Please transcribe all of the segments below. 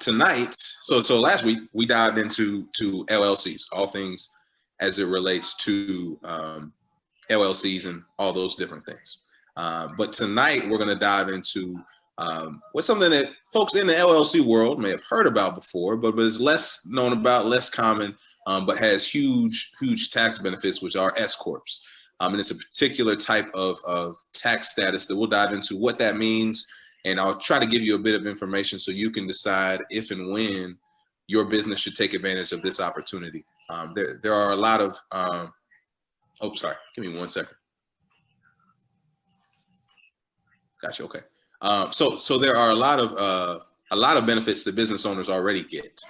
tonight, so last week we dived into LLCs, all things as it relates to LLCs and all those different things. But tonight we're going to dive into what's something that folks in the LLC world may have heard about before, but is less known about, less common, but has huge tax benefits, which are S corps. And it's a particular type of tax status that we'll dive into what that means. And I'll try to give you a bit of information so you can decide if and when your business should take advantage of this opportunity. There are a lot of, oh, sorry, give me 1 second. Gotcha, okay. So there are a lot of benefits that business owners already get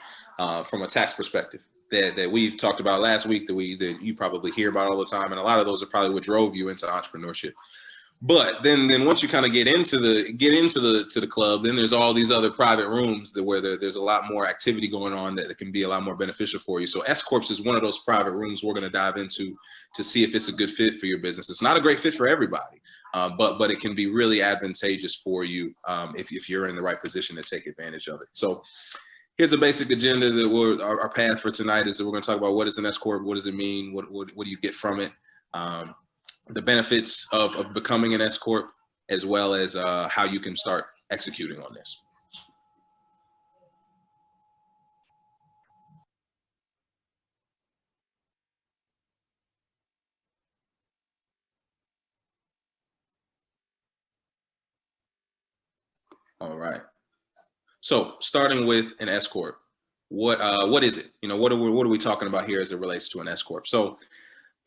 from a tax perspective that we've talked about last week, that you probably hear about all the time, and a lot of those are probably what drove you into entrepreneurship. But then once you kind of get into the club, then there's all these other private rooms where there's a lot more activity going on that can be a lot more beneficial for you. So S corps is one of those private rooms we're going to dive into to see if it's a good fit for your business. It's not a great fit for everybody, but it can be really advantageous for you if you're in the right position to take advantage of it. So here's a basic agenda that our path for tonight is that we're going to talk about what is an S corp, what does it mean, what do you get from it, the benefits of becoming an S corp, as well as how you can start executing on this. All right. So starting with an S corp, what is it? What are we talking about here as it relates to an S corp? So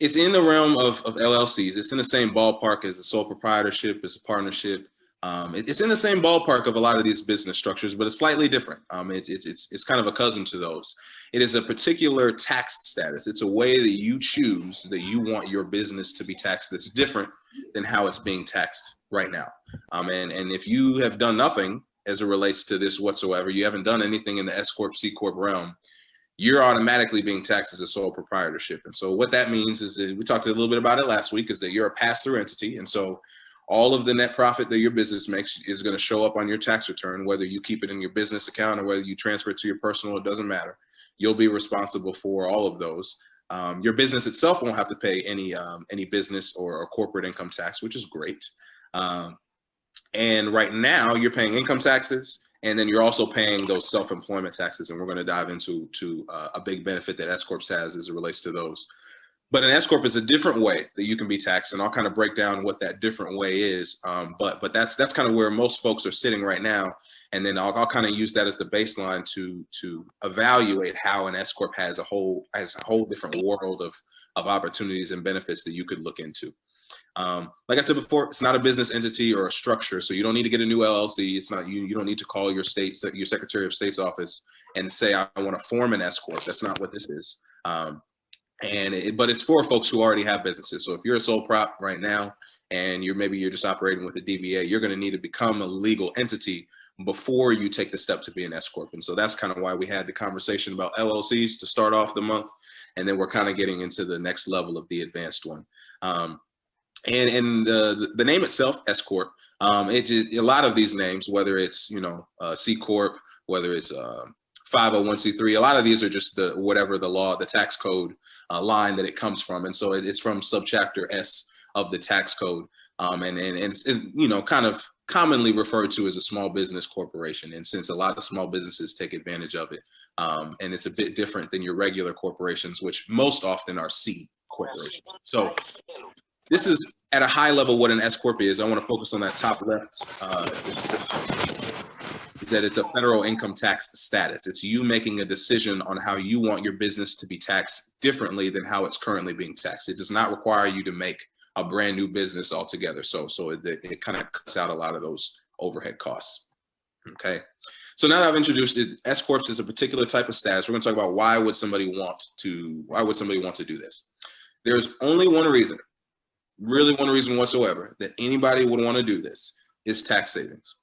it's in the realm of LLCs. It's in the same ballpark as a sole proprietorship, as a partnership. It's in the same ballpark of a lot of these business structures, but it's slightly different. It's kind of a cousin to those. It is a particular tax status. It's a way that you choose that you want your business to be taxed that's different than how it's being taxed right now. And if you have done nothing as it relates to this whatsoever, you haven't done anything in the S corp, C corp realm, you're automatically being taxed as a sole proprietorship. And so what that means is that we talked a little bit about it last week, is that you're a pass-through entity. And so all of the net profit that your business makes is going to show up on your tax return, whether you keep it in your business account or whether you transfer it to your personal, it doesn't matter. You'll be responsible for all of those. Your business itself won't have to pay any business or corporate income tax, which is great. And right now you're paying income taxes, and then you're also paying those self-employment taxes. And we're going to dive into a big benefit that S corp has as it relates to those. But an S corp is a different way that you can be taxed, and I'll kind of break down what that different way is. But that's kind of where most folks are sitting right now. And then I'll kind of use that as the baseline to evaluate how an S corp has a whole different world of opportunities and benefits that you could look into. Like I said before, it's not a business entity or a structure, so you don't need to get a new LLC. It's not you don't need to call your Secretary of State's office and say, I want to form an S corp. That's not what this is. But it's for folks who already have businesses. So if you're a sole prop right now and you're just operating with a DBA, you're going to need to become a legal entity before you take the step to be an S corp. And so that's kind of why we had the conversation about LLCs to start off the month, and then we're kind of getting into the next level of the advanced one. And the name itself, S corp, a lot of these names, whether it's C corp, whether it's 501c3, a lot of these are just the tax code line that it comes from, and so it's from subchapter S of the tax code, and it's kind of commonly referred to as a small business corporation. And since a lot of small businesses take advantage of it, and it's a bit different than your regular corporations, which most often are C corporations. So this is at a high level what an S corp is. I want to focus on that top left. Is that it's a federal income tax status. It's you making a decision on how you want your business to be taxed differently than how it's currently being taxed. It does not require you to make a brand new business altogether. So it kind of cuts out a lot of those overhead costs. Okay. So now that I've introduced it, S corps is a particular type of status. We're going to talk about why would somebody want to do this? There's only one reason. Really one reason whatsoever that anybody would want to do this is tax savings.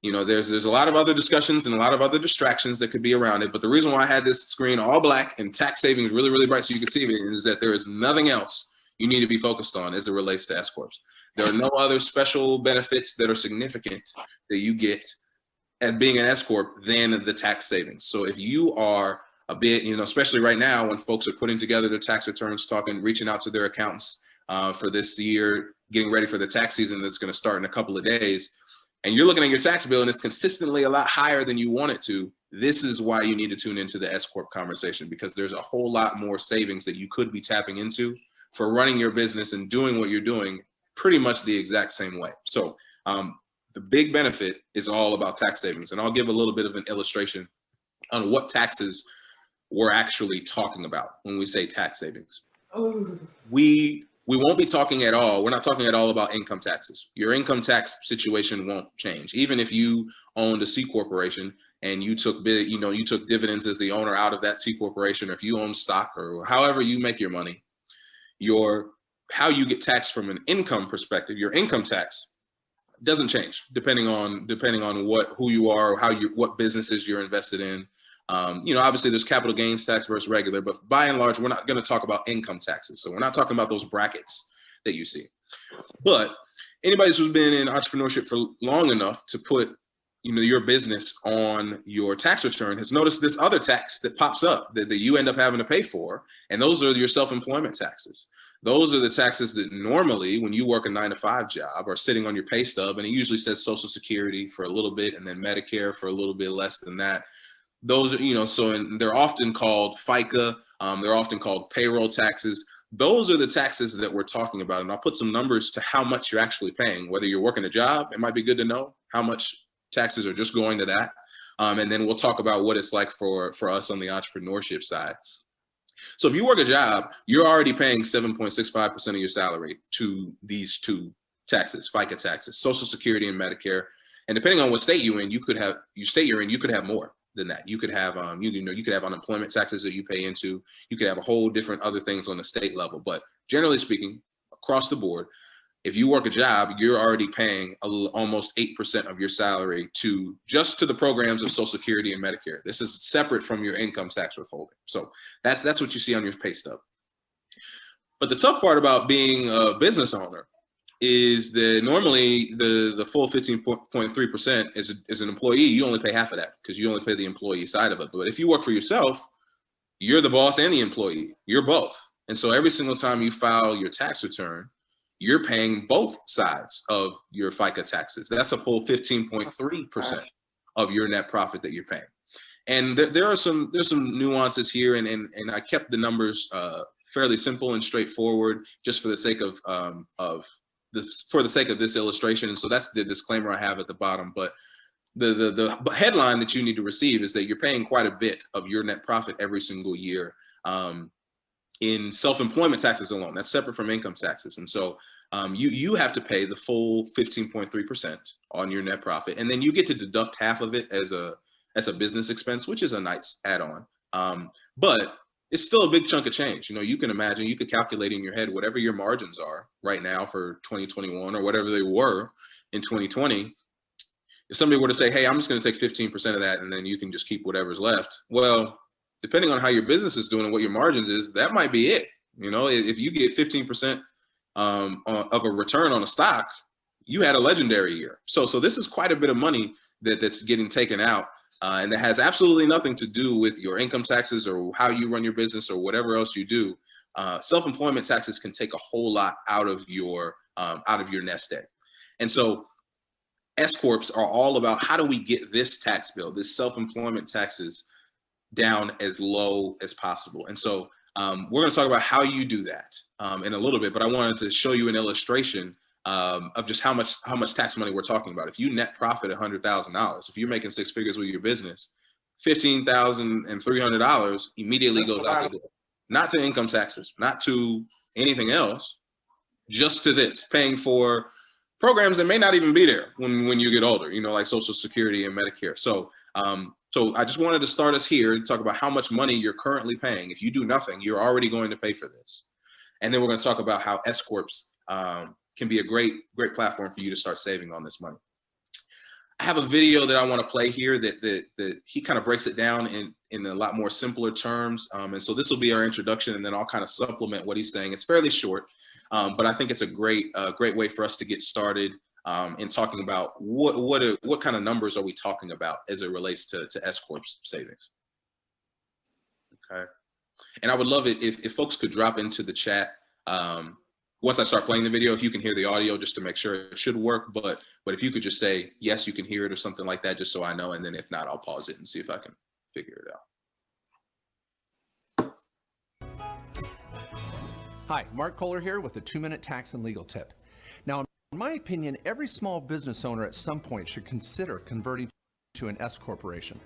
There's a lot of other discussions and a lot of other distractions that could be around it. But the reason why I had this screen all black and tax savings really, really bright so you can see it is that there is nothing else you need to be focused on as it relates to S corps. There are no other special benefits that are significant that you get as being an S corp than the tax savings. So if you are a bit, especially right now when folks are putting together their tax returns, reaching out to their accountants for this year, getting ready for the tax season that's going to start in a couple of days, and you're looking at your tax bill and it's consistently a lot higher than you want it to, this is why you need to tune into the S corp conversation, because there's a whole lot more savings that you could be tapping into for running your business and doing what you're doing pretty much the exact same way. So the big benefit is all about tax savings. And I'll give a little bit of an illustration on what taxes we're actually talking about when we say tax savings. We won't be talking at all. We're not talking at all about income taxes. Your income tax situation won't change. Even if you owned a C corporation and you took dividends as the owner out of that C corporation, or if you own stock, or however you make your money, how you get taxed from an income perspective, your income tax doesn't change depending on who you are, or what businesses you're invested in. Obviously there's capital gains tax versus regular, but by and large, we're not going to talk about income taxes. So we're not talking about those brackets that you see. But anybody who's been in entrepreneurship for long enough to put, your business on your tax return has noticed this other tax that pops up that you end up having to pay for. And those are your self-employment taxes. Those are the taxes that normally, when you work a 9-to-5 job, are sitting on your pay stub, and it usually says Social Security for a little bit and then Medicare for a little bit less than that. Those are, they're often called FICA. They're often called payroll taxes. Those are the taxes that we're talking about. And I'll put some numbers to how much you're actually paying. Whether you're working a job, it might be good to know how much taxes are just going to that. And then we'll talk about what it's like for us on the entrepreneurship side. So if you work a job, you're already paying 7.65% of your salary to these two taxes, FICA taxes, Social Security and Medicare. And depending on what state you're in, you could have more than that. You could have you could have unemployment taxes that you pay into. You could have a whole different other things on the state level. But generally speaking, across the board, if you work a job, you're already paying almost 8% of your salary to the programs of Social Security and Medicare. This is separate from your income tax withholding. So that's what you see on your pay stub. But the tough part about being a business owner is that normally the full 15.3% is an employee. You only pay half of that because you only pay the employee side of it. But if you work for yourself, you're the boss and the employee. You're both. And so every single time you file your tax return, you're paying both sides of your FICA taxes. That's a full 15.3% of your net profit that you're paying. And there's some nuances here, and I kept the numbers fairly simple and straightforward just for the sake of this illustration. And so that's the disclaimer I have at the bottom. But the headline that you need to receive is that you're paying quite a bit of your net profit every single year in self-employment taxes alone. That's separate from income taxes. And so you have to pay the full 15.3% on your net profit. And then you get to deduct half of it as a business expense, which is a nice add-on. But it's still a big chunk of change. You can imagine, you could calculate in your head whatever your margins are right now for 2021 or whatever they were in 2020. If somebody were to say, hey, I'm just going to take 15% of that and then you can just keep whatever's left. Well, depending on how your business is doing and what your margins is, that might be it. If you get 15% of a return on a stock, you had a legendary year. So this is quite a bit of money that's getting taken out. And that has absolutely nothing to do with your income taxes or how you run your business or whatever else you do. Self-employment taxes can take a whole lot out of your nest egg. And so S corps are all about, how do we get this tax bill, this self-employment taxes, down as low as possible. And so we're going to talk about how you do that in a little bit, but I wanted to show you an illustration of just how much tax money we're talking about. If you net profit $100,000, if you're making six figures with your business, $15,300 immediately goes out the door. Not to income taxes, not to anything else, just to this, paying for programs that may not even be there when you get older, like Social Security and Medicare. So I just wanted to start us here and talk about how much money you're currently paying. If you do nothing, you're already going to pay for this. And then we're going to talk about how S corps can be a great platform for you to start saving on this money. I have a video that I want to play here that he kind of breaks it down in a lot more simpler terms. And so this will be our introduction, and then I'll kind of supplement what he's saying. It's fairly short, but I think it's a great way for us to get started in talking about what kind of numbers are we talking about as it relates to S corp savings. Okay, and I would love it if folks could drop into the chat. Once I start playing the video, if you can hear the audio, just to make sure it should work. But if you could just say, yes, you can hear it or something like that, just so I know. And then if not, I'll pause it and see if I can figure it out. Hi, Mark Kohler here with a 2-minute tax and legal tip. Now, in my opinion, every small business owner at some point should consider converting to an S corporation.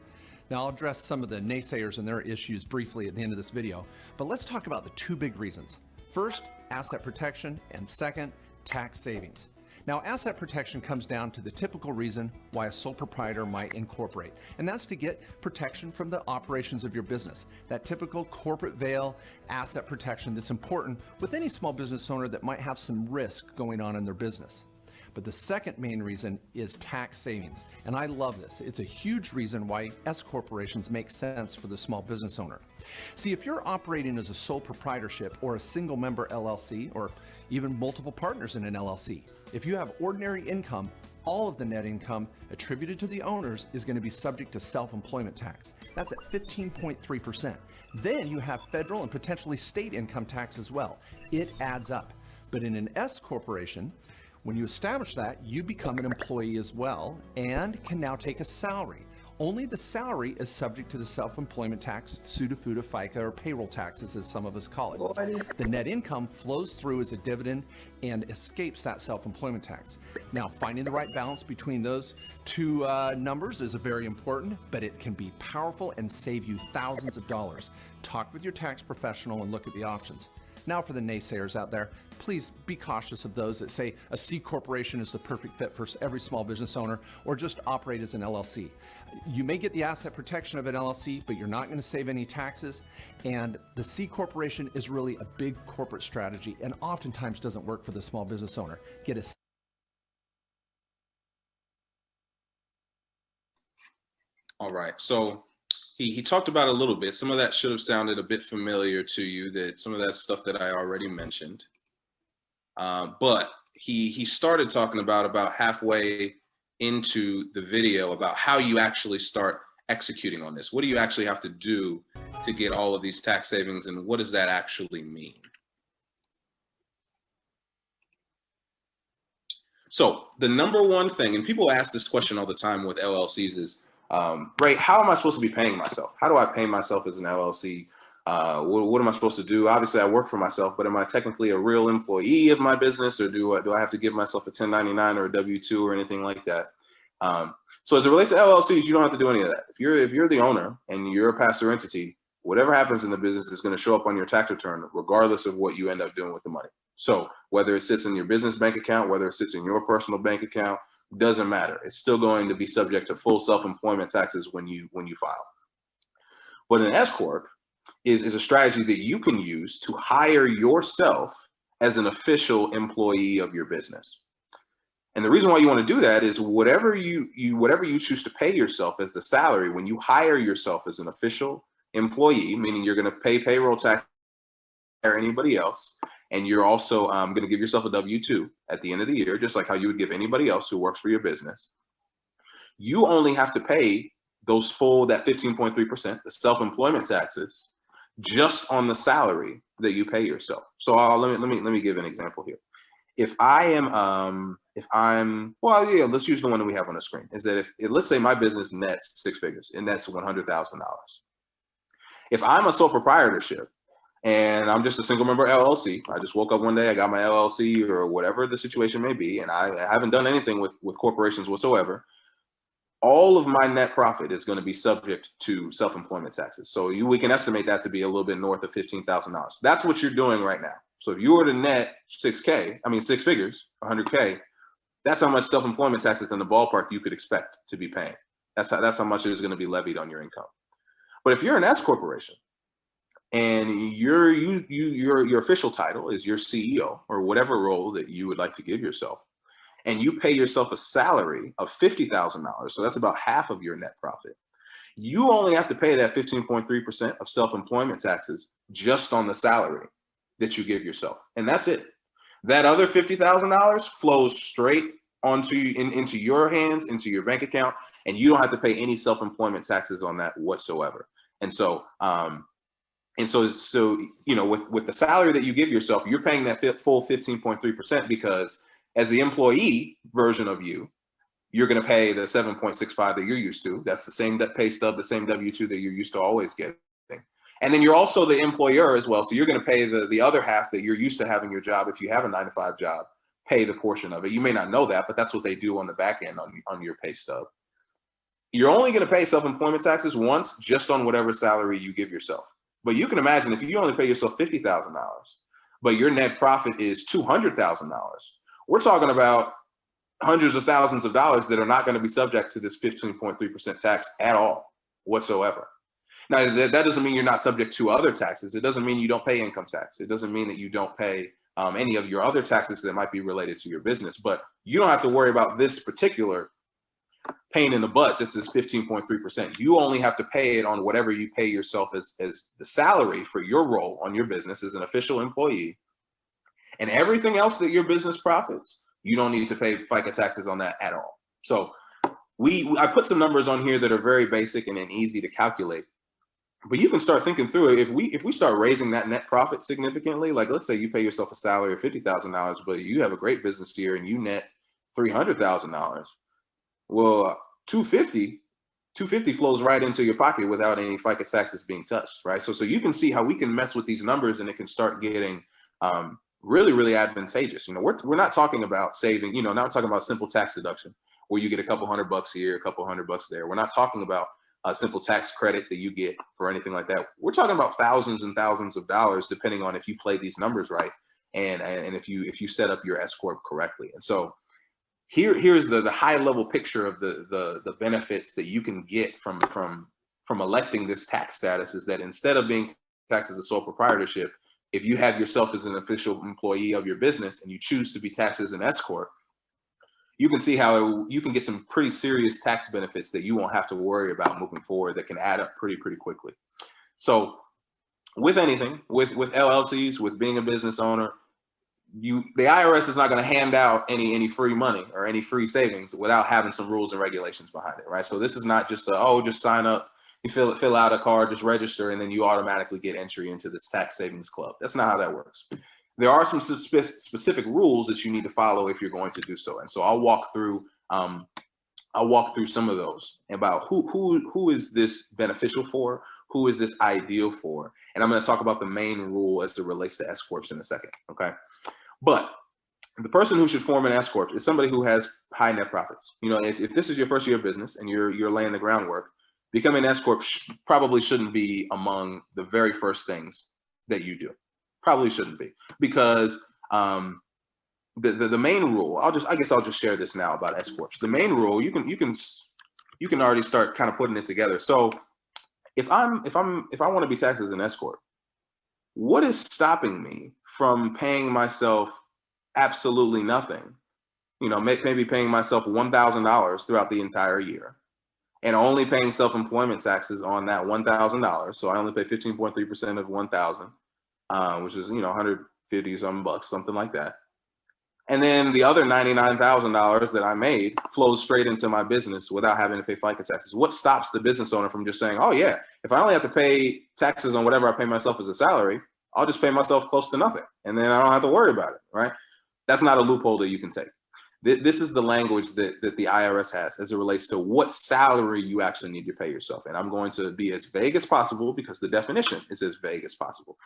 Now, I'll address some of the naysayers and their issues briefly at the end of this video, but let's talk about the 2 big reasons. First, asset protection, and second, tax savings. Now, asset protection comes down to the typical reason why a sole proprietor might incorporate, and that's to get protection from the operations of your business. That typical corporate veil asset protection that's important with any small business owner that might have some risk going on in their business. But the second main reason is tax savings, and I love this. It's a huge reason why S corporations make sense for the small business owner. See, if you're operating as a sole proprietorship or a single member LLC, or even multiple partners in an LLC, if you have ordinary income, all of the net income attributed to the owners is going to be subject to self-employment tax. That's at 15.3%. Then you have federal and potentially state income tax as well. It adds up. But in an S corporation, when you establish that, you become an employee as well and can now take a salary. Only the salary is subject to the self-employment tax, SUTA, FUTA, FICA, or payroll taxes, as some of us call it. The net income flows through as a dividend and escapes that self-employment tax. Now, finding the right balance between those 2 numbers is very important, but it can be powerful and save you thousands of dollars. Talk with your tax professional and look at the options. Now, for the naysayers out there, please be cautious of those that say a C corporation is the perfect fit for every small business owner, or just operate as an LLC. You may get the asset protection of an LLC, but you're not going to save any taxes. And the C corporation is really a big corporate strategy and oftentimes doesn't work for the small business owner. Get a All right, so he talked about a little bit. Some of that should have sounded a bit familiar to you, that some of that stuff that I already mentioned. But he started talking about halfway into the video about how you actually start executing on this. What do you actually have to do to get all of these tax savings, and what does that actually mean? So the number one thing, and people ask this question all the time with LLCs, is, Ray, how am I supposed to be paying myself? How do I pay myself as an LLC? What am I supposed to do? Obviously, I work for myself, but am I technically a real employee of my business, or do I have to give myself a 1099 or a W-2 or anything like that? So as it relates to LLCs, you don't have to do any of that. If you're the owner and you're a pass-through entity, whatever happens in the business is going to show up on your tax return, regardless of what you end up doing with the money. So whether it sits in your business bank account, whether it sits in your personal bank account, doesn't matter. It's still going to be subject to full self-employment taxes when you file. But an S corp is a strategy that you can use to hire yourself as an official employee of your business. And the reason why you want to do that is whatever you choose to pay yourself as the salary, when you hire yourself as an official employee, meaning you're going to pay payroll tax or anybody else, and you're also going to give yourself a W-2 at the end of the year, just like how you would give anybody else who works for your business. You only have to pay that 15.3%, the self-employment taxes, just on the salary that you pay yourself. So let me give an example here. Let's use the one that we have on the screen. Is that if let's say my business nets 6 figures, and that's $100,000. If I'm a sole proprietorship and I'm just a single member LLC, I just woke up one day, I got my LLC or whatever the situation may be, and I haven't done anything with corporations whatsoever, all of my net profit is going to be subject to self-employment taxes. So we can estimate that to be a little bit north of $15,000. That's what you're doing right now. So if you were to net 6 figures, 100K, that's how much self-employment taxes in the ballpark you could expect to be paying. That's how much is going to be levied on your income. But if you're an S corporation and your official title is your CEO or whatever role that you would like to give yourself, and you pay yourself a salary of $50,000, so that's about half of your net profit, you only have to pay that 15.3% of self-employment taxes just on the salary that you give yourself. And that's it. That other $50,000 flows straight into your hands, into your bank account, and you don't have to pay any self-employment taxes on that whatsoever. And so, with the salary that you give yourself, you're paying that full 15.3% because as the employee version of you, you're going to pay the 7.65 that you're used to. That's the same pay stub, the same W-2 that you're used to always getting. And then you're also the employer as well. So you're going to pay the other half that you're used to having your job. If you have a 9-to-5 job, pay the portion of it. You may not know that, but that's what they do on the back end on your pay stub. You're only going to pay self-employment taxes once, just on whatever salary you give yourself. But you can imagine if you only pay yourself $50,000, but your net profit is $200,000, we're talking about hundreds of thousands of dollars that are not going to be subject to this 15.3% tax at all whatsoever. Now, that doesn't mean you're not subject to other taxes. It doesn't mean you don't pay income tax. It doesn't mean that you don't pay any of your other taxes that might be related to your business. But you don't have to worry about this particular pain in the butt. This is 15.3%. You only have to pay it on whatever you pay yourself as the salary for your role on your business as an official employee. And everything else that your business profits, you don't need to pay FICA taxes on that at all. So I put some numbers on here that are very basic and easy to calculate. But you can start thinking through it. If we start raising that net profit significantly, like let's say you pay yourself a salary of $50,000, but you have a great business year and you net $300,000. Well, $250 flows right into your pocket without any FICA taxes being touched, right? So you can see how we can mess with these numbers and it can start getting really, really advantageous. We're not talking about saving, not talking about simple tax deduction where you get a couple $100 here, a couple $100 there. We're not talking about a simple tax credit that you get for anything like that. We're talking about thousands and thousands of dollars, depending on if you play these numbers right and if you set up your S corp correctly. And so here's the high level picture of the benefits that you can get from electing this tax status is that instead of being taxed as a sole proprietorship, if you have yourself as an official employee of your business and you choose to be taxed as an S corp, you can see how you can get some pretty serious tax benefits that you won't have to worry about moving forward that can add up pretty quickly. So with anything, with LLCs, with being a business owner, the IRS is not going to hand out any free money or any free savings without having some rules and regulations behind it, right? So this is not just just sign up, you fill out a card, just register, and then you automatically get entry into this tax savings club. That's not how that works. There are some specific rules that you need to follow if you're going to do so. And so I'll walk through some of those about who is this beneficial for, who is this ideal for, and I'm going to talk about the main rule as it relates to S corps in a second. Okay, but the person who should form an S corp is somebody who has high net profits. If this is your first year of business and you're laying the groundwork, becoming an S corp probably shouldn't be among the very first things that you do. Probably shouldn't be, because the main rule, I'll just share this now about S corps. The main rule, you can already start kind of putting it together. So if I want to be taxed as an S corp, what is stopping me from paying myself absolutely nothing? Maybe paying myself $1,000 throughout the entire year and only paying self-employment taxes on that $1,000. So I only pay 15.3% of 1,000. Which is, 150 some bucks, something like that. And then the other $99,000 that I made flows straight into my business without having to pay FICA taxes. What stops the business owner from just saying, oh yeah, if I only have to pay taxes on whatever I pay myself as a salary, I'll just pay myself close to nothing. And then I don't have to worry about it, right? That's not a loophole that you can take. This is the language that the IRS has as it relates to what salary you actually need to pay yourself. And I'm going to be as vague as possible because the definition is as vague as possible.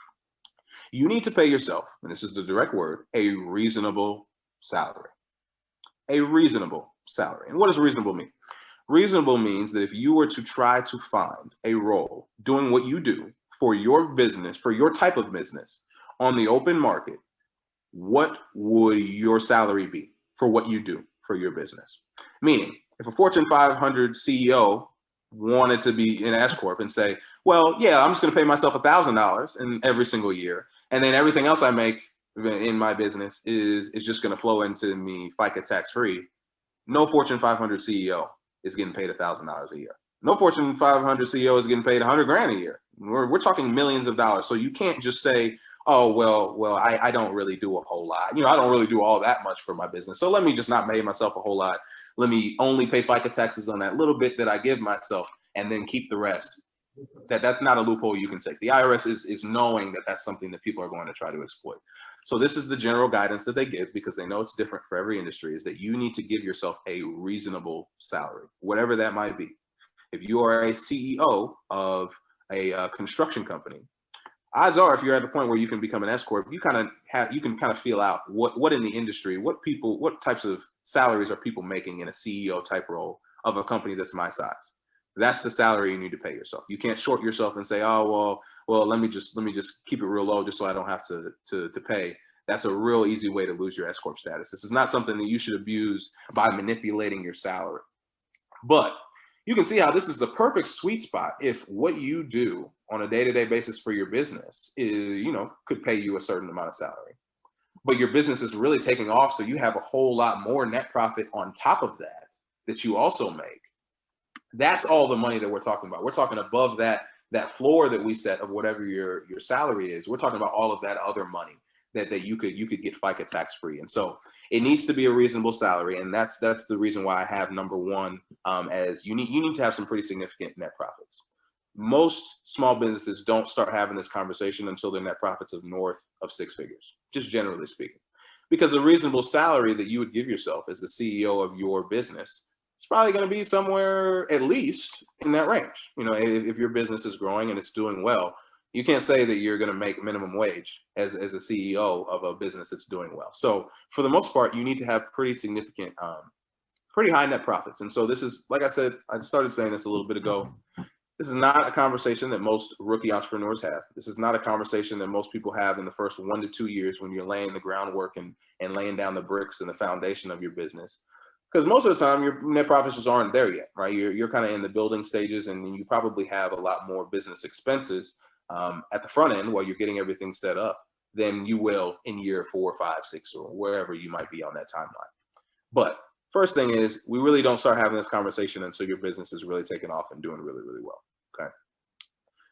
You need to pay yourself, and this is the direct word, a reasonable salary. A reasonable salary. And what does reasonable mean? Reasonable means that if you were to try to find a role doing what you do for your business, for your type of business on the open market, what would your salary be for what you do for your business? Meaning, if a Fortune 500 CEO wanted to be an S corp and say, well, yeah, I'm just going to pay myself $1,000 in every single year, and then everything else I make in my business is just going to flow into me FICA tax free. No Fortune 500 CEO is getting paid $1,000 a year. No Fortune 500 CEO is getting paid $100,000 a year. We're talking millions of dollars. So you can't just say, oh, well, I don't really do a whole lot. I don't really do all that much for my business. So let me just not pay myself a whole lot. Let me only pay FICA taxes on that little bit that I give myself and then keep the rest. That's not a loophole you can take. The IRS is knowing that that's something that people are going to try to exploit. So this is the general guidance that they give, because they know it's different for every industry, is that you need to give yourself a reasonable salary, whatever that might be. If you are a CEO of a construction company, odds are, if you're at the point where you can become an S corp, you can kind of feel out what in the industry, what types of salaries are people making in a CEO type role of a company that's my size. That's the salary you need to pay yourself. You can't short yourself and say, oh, well, let me just keep it real low just so I don't have to pay. That's a real easy way to lose your S corp status. This is not something that you should abuse by manipulating your salary. But you can see how this is the perfect sweet spot if what you do on a day-to-day basis for your business is, could pay you a certain amount of salary, but your business is really taking off. So you have a whole lot more net profit on top of that you also make. That's all the money that we're talking about. We're talking above that floor that we set of whatever your salary is. We're talking about all of that other money that you could get FICA tax free. And so it needs to be a reasonable salary. And that's the reason why I have number one as you need to have some pretty significant net profits. Most small businesses don't start having this conversation until their net profits of north of six figures, just generally speaking, because a reasonable salary that you would give yourself as the CEO of your business, it's probably going to be somewhere at least in that range. If your business is growing and it's doing well, you can't say that you're going to make minimum wage as a CEO of a business that's doing well. So for the most part, you need to have pretty significant, pretty high net profits. And so this is, like I said, I started saying this a little bit ago. This is not a conversation that most rookie entrepreneurs have. This is not a conversation that most people have in the first 1 to 2 years when you're laying the groundwork and laying down the bricks and the foundation of your business. Because most of the time, your net profits just aren't there yet, right? You're kind of in the building stages, and you probably have a lot more business expenses at the front end while you're getting everything set up than you will in year 4, 5, 6, or wherever you might be on that timeline. But first thing is, we really don't start having this conversation until your business is really taking off and doing really, really well. Okay.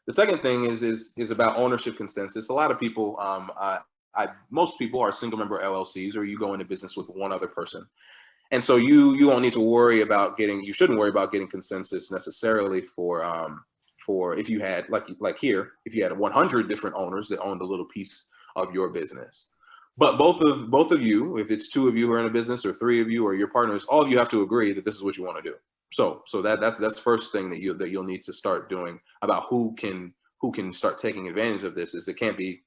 The second thing is about ownership consensus. A lot of people, most people are single member LLCs, or you go into business with one other person. And so you won't need to worry about you shouldn't worry about getting consensus necessarily for if you had like here, if you had 100 different owners that owned a little piece of your business. But both of you, if it's 2 of you who are in a business, or 3 of you, or your partners, all of you have to agree that this is what you want to do. So that's the first thing that you'll need to start doing about who can start taking advantage of this. Is it can't be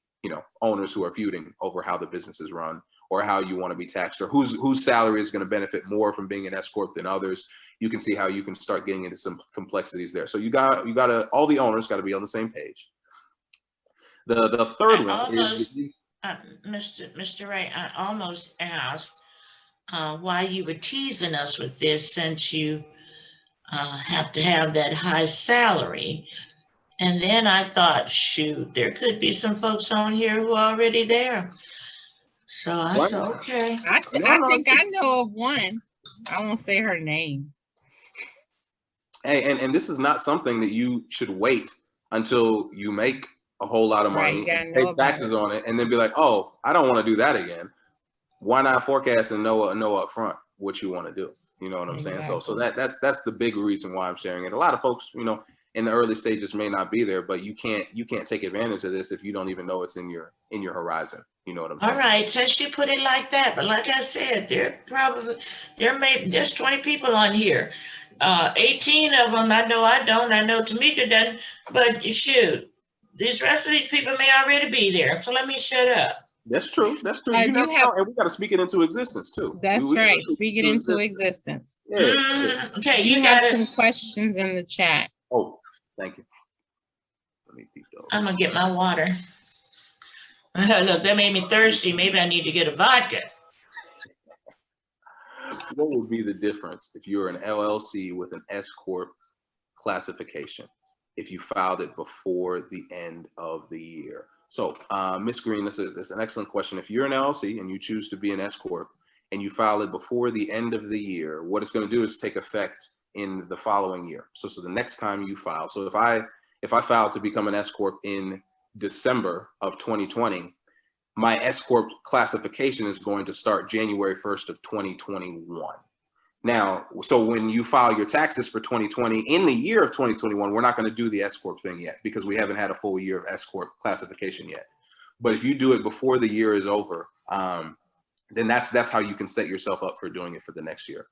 owners who are feuding over how the business is run, or how you want to be taxed, or whose salary is going to benefit more from being an S corp than others. You can see how you can start getting into some complexities there. So you got to all the owners got to be on the same page. The third one is Mr. Ray, I almost asked why you were teasing us with this, since you have to have that high salary. And then I thought, shoot, there could be some folks on here who are already there. So I said, okay. I think I know of one. I won't say her name. Hey, and this is not something that you should wait until you make a whole lot of money, pay taxes on it, and then be like, oh, I don't want to do that again. Why not forecast and know up front what you want to do? You know what I'm saying? So that's the big reason why I'm sharing it. A lot of folks, in the early stages may not be there, but you can't take advantage of this if you don't even know it's in your horizon. You know what I'm saying? All right, since you put it like that, but like I said, there's 20 people on here. 18 of them I know I don't. I know Tamika doesn't, but shoot, these rest of these people may already be there. So let me shut up. That's true. That's true. And we got to speak it into existence too. That's right. Speak it into existence. Yeah. Okay, you got some questions in the chat. Oh, thank you. Let me peek those. I'm gonna get my water. Look, that made me thirsty. Maybe I need to get a vodka. What would be the difference if you were an LLC with an S corp classification if you filed it before the end of the year? So, Ms. Green, this is an excellent question. If you're an LLC and you choose to be an S corp and you file it before the end of the year, what it's going to do is take effect in the following year. So the next time you file. So if I filed to become an S corp in December of 2020, my S Corp classification is going to start January 1st of 2021. Now, so when you file your taxes for 2020 in the year of 2021, we're not going to do the S Corp thing yet because we haven't had a full year of S Corp classification yet. But if you do it before the year is over, then that's how you can set yourself up for doing it for the next year.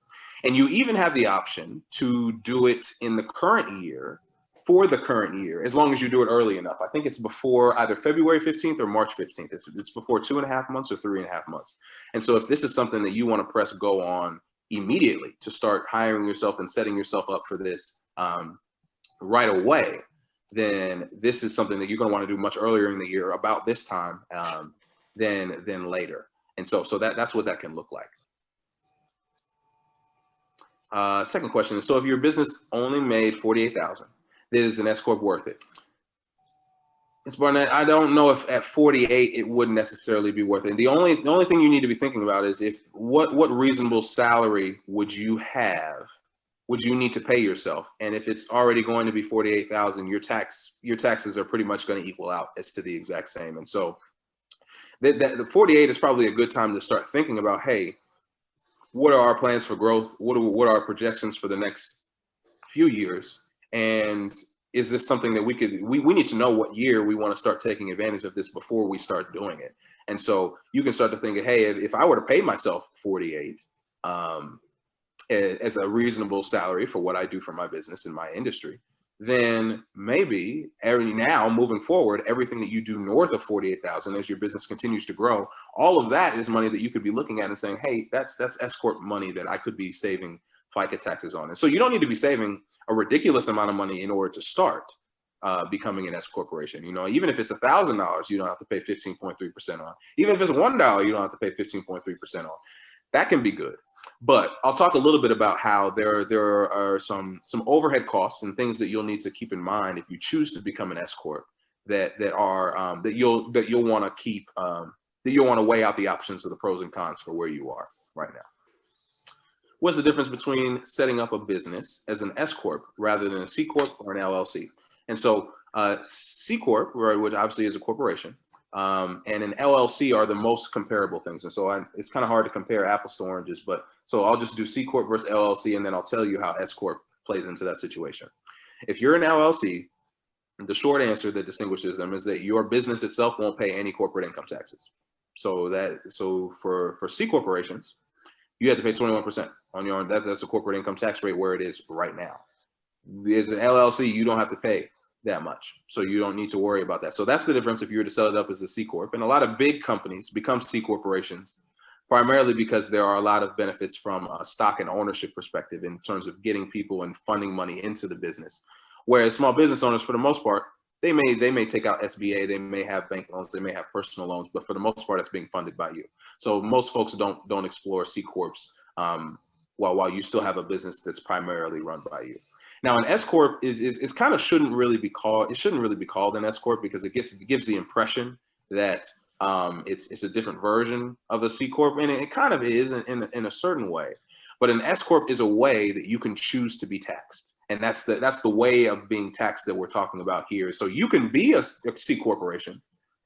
And you even have the option to do it in the current year for the current year, as long as you do it early enough. I think it's before either February 15th or March 15th. It's before 2.5 months or 3.5 months. And so if this is something that you want to press go on immediately to start hiring yourself and setting yourself up for this right away, then this is something that you're going to want to do much earlier in the year, about this time, than later. And so that's what that can look like. Second question is, so if your business only made $48,000, is an S Corp worth it? Ms. Barnett, I don't know if at 48 it wouldn't necessarily be worth it. The only thing you need to be thinking about is if what reasonable salary would you need to pay yourself, and if it's already going to be 48,000, your taxes are pretty much going to equal out as to the exact same. And so the 48 is probably a good time to start thinking about, hey, what are our plans for growth? What are our projections for the next few years? And is this something that we need to know what year we want to start taking advantage of this before we start doing it. And so you can start to think, hey, if I were to pay myself 48 as a reasonable salary for what I do for my business in my industry, then maybe now moving forward, everything that you do north of 48,000 as your business continues to grow, all of that is money that you could be looking at and saying, hey, that's S Corp money that I could be saving FICA taxes on. And so you don't need to be saving a ridiculous amount of money in order to start becoming an S corporation. You know, even if it's $1,000, you don't have to pay 15.3% on. Even if it's $1, you don't have to pay 15.3% on. That can be good. But I'll talk a little bit about how there are some overhead costs and things that you'll need to keep in mind if you choose to become an S corp that you'll want to keep, that you'll want to weigh out the options of the pros and cons for where you are right now. What's the difference between setting up a business as an S corp rather than a C corp or an LLC? And so C corp, right, which obviously is a corporation, and an LLC are the most comparable things. And so it's kind of hard to compare apples to oranges, but so I'll just do C corp versus LLC, and then I'll tell you how S corp plays into that situation. If you're an LLC, the short answer that distinguishes them is that your business itself won't pay any corporate income taxes. So for C corporations, you have to pay 21% on your own. That's a corporate income tax rate where it is right now. As an LLC, you don't have to pay that much. So you don't need to worry about that. So that's the difference if you were to set it up as a C corp. And a lot of big companies become C corporations primarily because there are a lot of benefits from a stock and ownership perspective in terms of getting people and funding money into the business. Whereas small business owners, for the most part, they may take out SBA, they may have bank loans, they may have personal loans, but for the most part, it's being funded by you. So most folks don't explore C corps while you still have a business that's primarily run by you. Now, an S corp is kind of shouldn't really be called an S corp because it gives the impression that it's a different version of a C corp, and it kind of is in a certain way. But an S corp is a way that you can choose to be taxed. And that's the way of being taxed that we're talking about here. So you can be a C corporation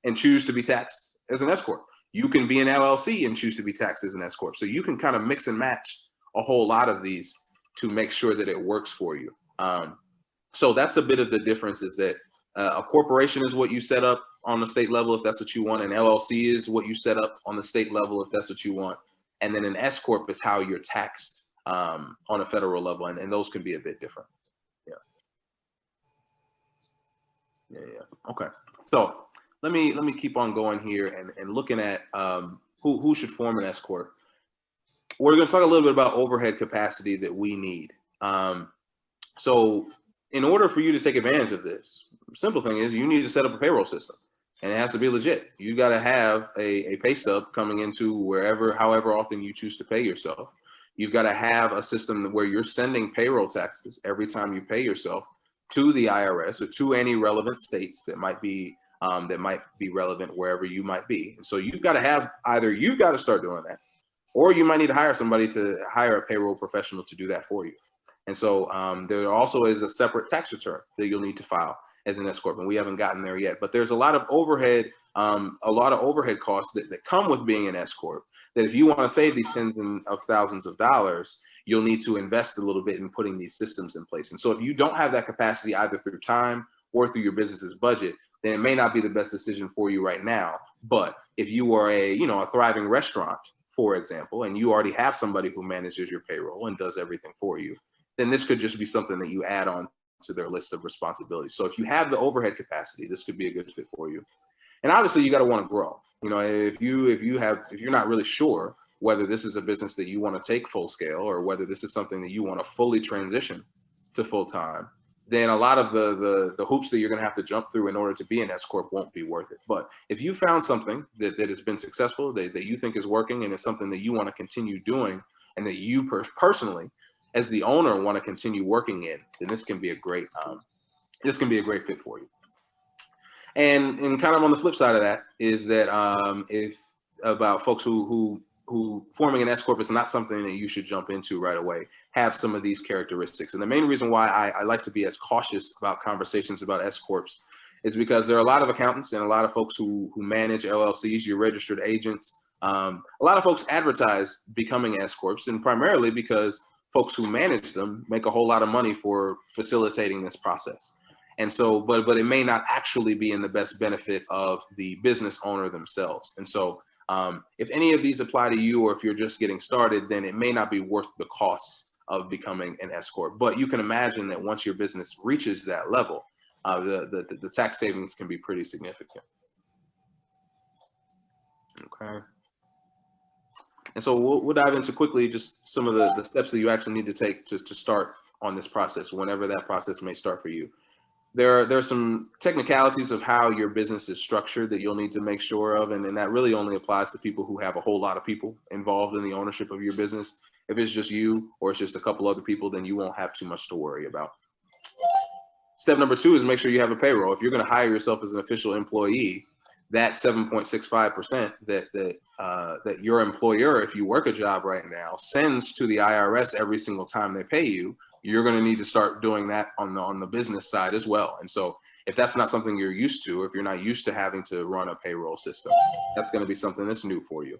and choose to be taxed as an S corp. You can be an LLC and choose to be taxed as an S corp. So you can kind of mix and match a whole lot of these to make sure that it works for you. So that's a bit of the difference, is that a corporation is what you set up on the state level if that's what you want. An LLC is what you set up on the state level if that's what you want. And then an S corp is how you're taxed on a federal level, and those can be a bit different. Yeah. Okay. So let me keep on going here and looking at who should form an S corp. We're going to talk a little bit about overhead capacity that we need. So in order for you to take advantage of this, simple thing is you need to set up a payroll system, and it has to be legit. You got to have a pay stub coming into however often you choose to pay yourself. You've got to have a system where you're sending payroll taxes every time you pay yourself to the IRS or to any relevant states that might be relevant wherever you might be. And so you've got to start doing that, or you might need to hire a payroll professional to do that for you. And so there also is a separate tax return that you'll need to file as an S corp, and we haven't gotten there yet. But there's a lot of overhead costs that come with being an S corp. That if you want to save these tens of thousands of dollars, you'll need to invest a little bit in putting these systems in place. And so if you don't have that capacity either through time or through your business's budget, then it may not be the best decision for you right now. But if you are a thriving restaurant, for example, and you already have somebody who manages your payroll and does everything for you, then this could just be something that you add on to their list of responsibilities. So if you have the overhead capacity, this could be a good fit for you. And obviously you got to want to grow. If you're not really sure whether this is a business that you want to take full scale or whether this is something that you want to fully transition to full time, then a lot of the hoops that you're going to have to jump through in order to be an S corp won't be worth it. But if you found something that has been successful, that you think is working, and it's something that you want to continue doing, and that you personally, as the owner, want to continue working in, then this can be a great fit for you. And kind of on the flip side of that is that if about folks who forming an S corp is not something that you should jump into right away, have some of these characteristics. And the main reason why I like to be as cautious about conversations about S corps is because there are a lot of accountants and a lot of folks who manage LLCs, your registered agents. A lot of folks advertise becoming S corps, and primarily because folks who manage them make a whole lot of money for facilitating this process. And so, but it may not actually be in the best benefit of the business owner themselves. And so if any of these apply to you, or if you're just getting started, then it may not be worth the costs of becoming an S corp. But you can imagine that once your business reaches that level, the tax savings can be pretty significant. Okay. And so we'll dive into quickly just some of the steps that you actually need to take to start on this process, whenever that process may start for you. There are some technicalities of how your business is structured that you'll need to make sure of, and that really only applies to people who have a whole lot of people involved in the ownership of your business. If it's just you or it's just a couple other people, then you won't have too much to worry about. Step number 2 is make sure you have a payroll. If you're going to hire yourself as an official employee, that 7.65% that your employer, if you work a job right now, sends to the IRS every single time they pay you, you're going to need to start doing that on the business side as well. And so if that's not something you're used to, if you're not used to having to run a payroll system, that's going to be something that's new for you.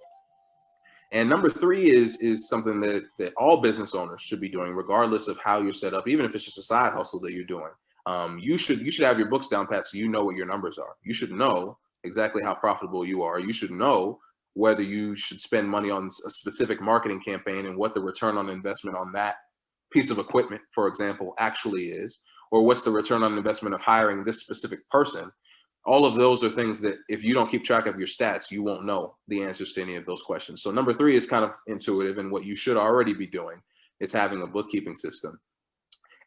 And number 3 is something that all business owners should be doing, regardless of how you're set up, even if it's just a side hustle that you're doing. You should have your books down pat so you know what your numbers are. You should know exactly how profitable you are. You should know whether you should spend money on a specific marketing campaign and what the return on investment on that piece of equipment, for example, actually is, or what's the return on investment of hiring this specific person. All of those are things that if you don't keep track of your stats, you won't know the answers to any of those questions. So number 3 is kind of intuitive, and what you should already be doing is having a bookkeeping system.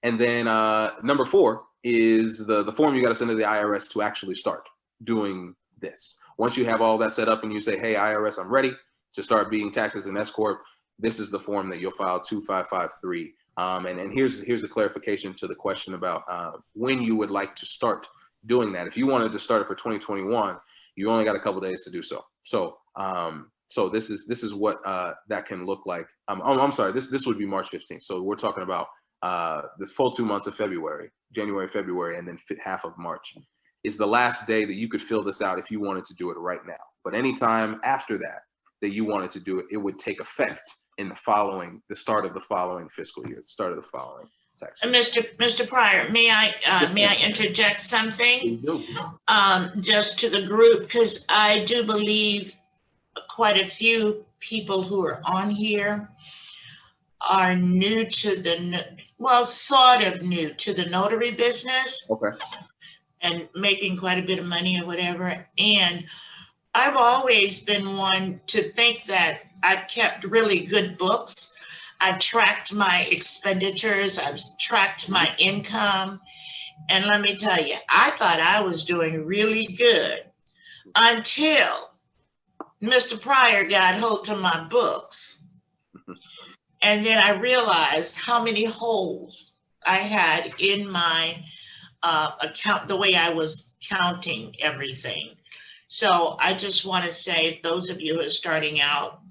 And then number 4 is the form you got to send to the IRS to actually start doing this. Once you have all that set up and you say, hey, IRS, I'm ready to start being taxed as an S corp, this is the form that you'll file 2553. And here's a clarification to the question about when you would like to start doing that. If you wanted to start it for 2021, you only got a couple days to do so. So this is what that can look like. I'm sorry, this would be March 15th. So we're talking about this full 2 months of February, January, February, and then half of March is the last day that you could fill this out if you wanted to do it right now. But anytime after that you wanted to do it, it would take effect in the start of the following fiscal year, the start of the following tax year. Mr. Pryor, may I interject something? Just to the group, because I do believe quite a few people who are on here are new to sort of new to the notary business. Okay. And making quite a bit of money or whatever. And I've always been one to think that I've kept really good books. I've tracked my expenditures. I've tracked my income. And let me tell you, I thought I was doing really good until Mr. Pryor got hold of my books. And then I realized how many holes I had in my account, the way I was counting everything. So I just want to say, those of you who are starting out,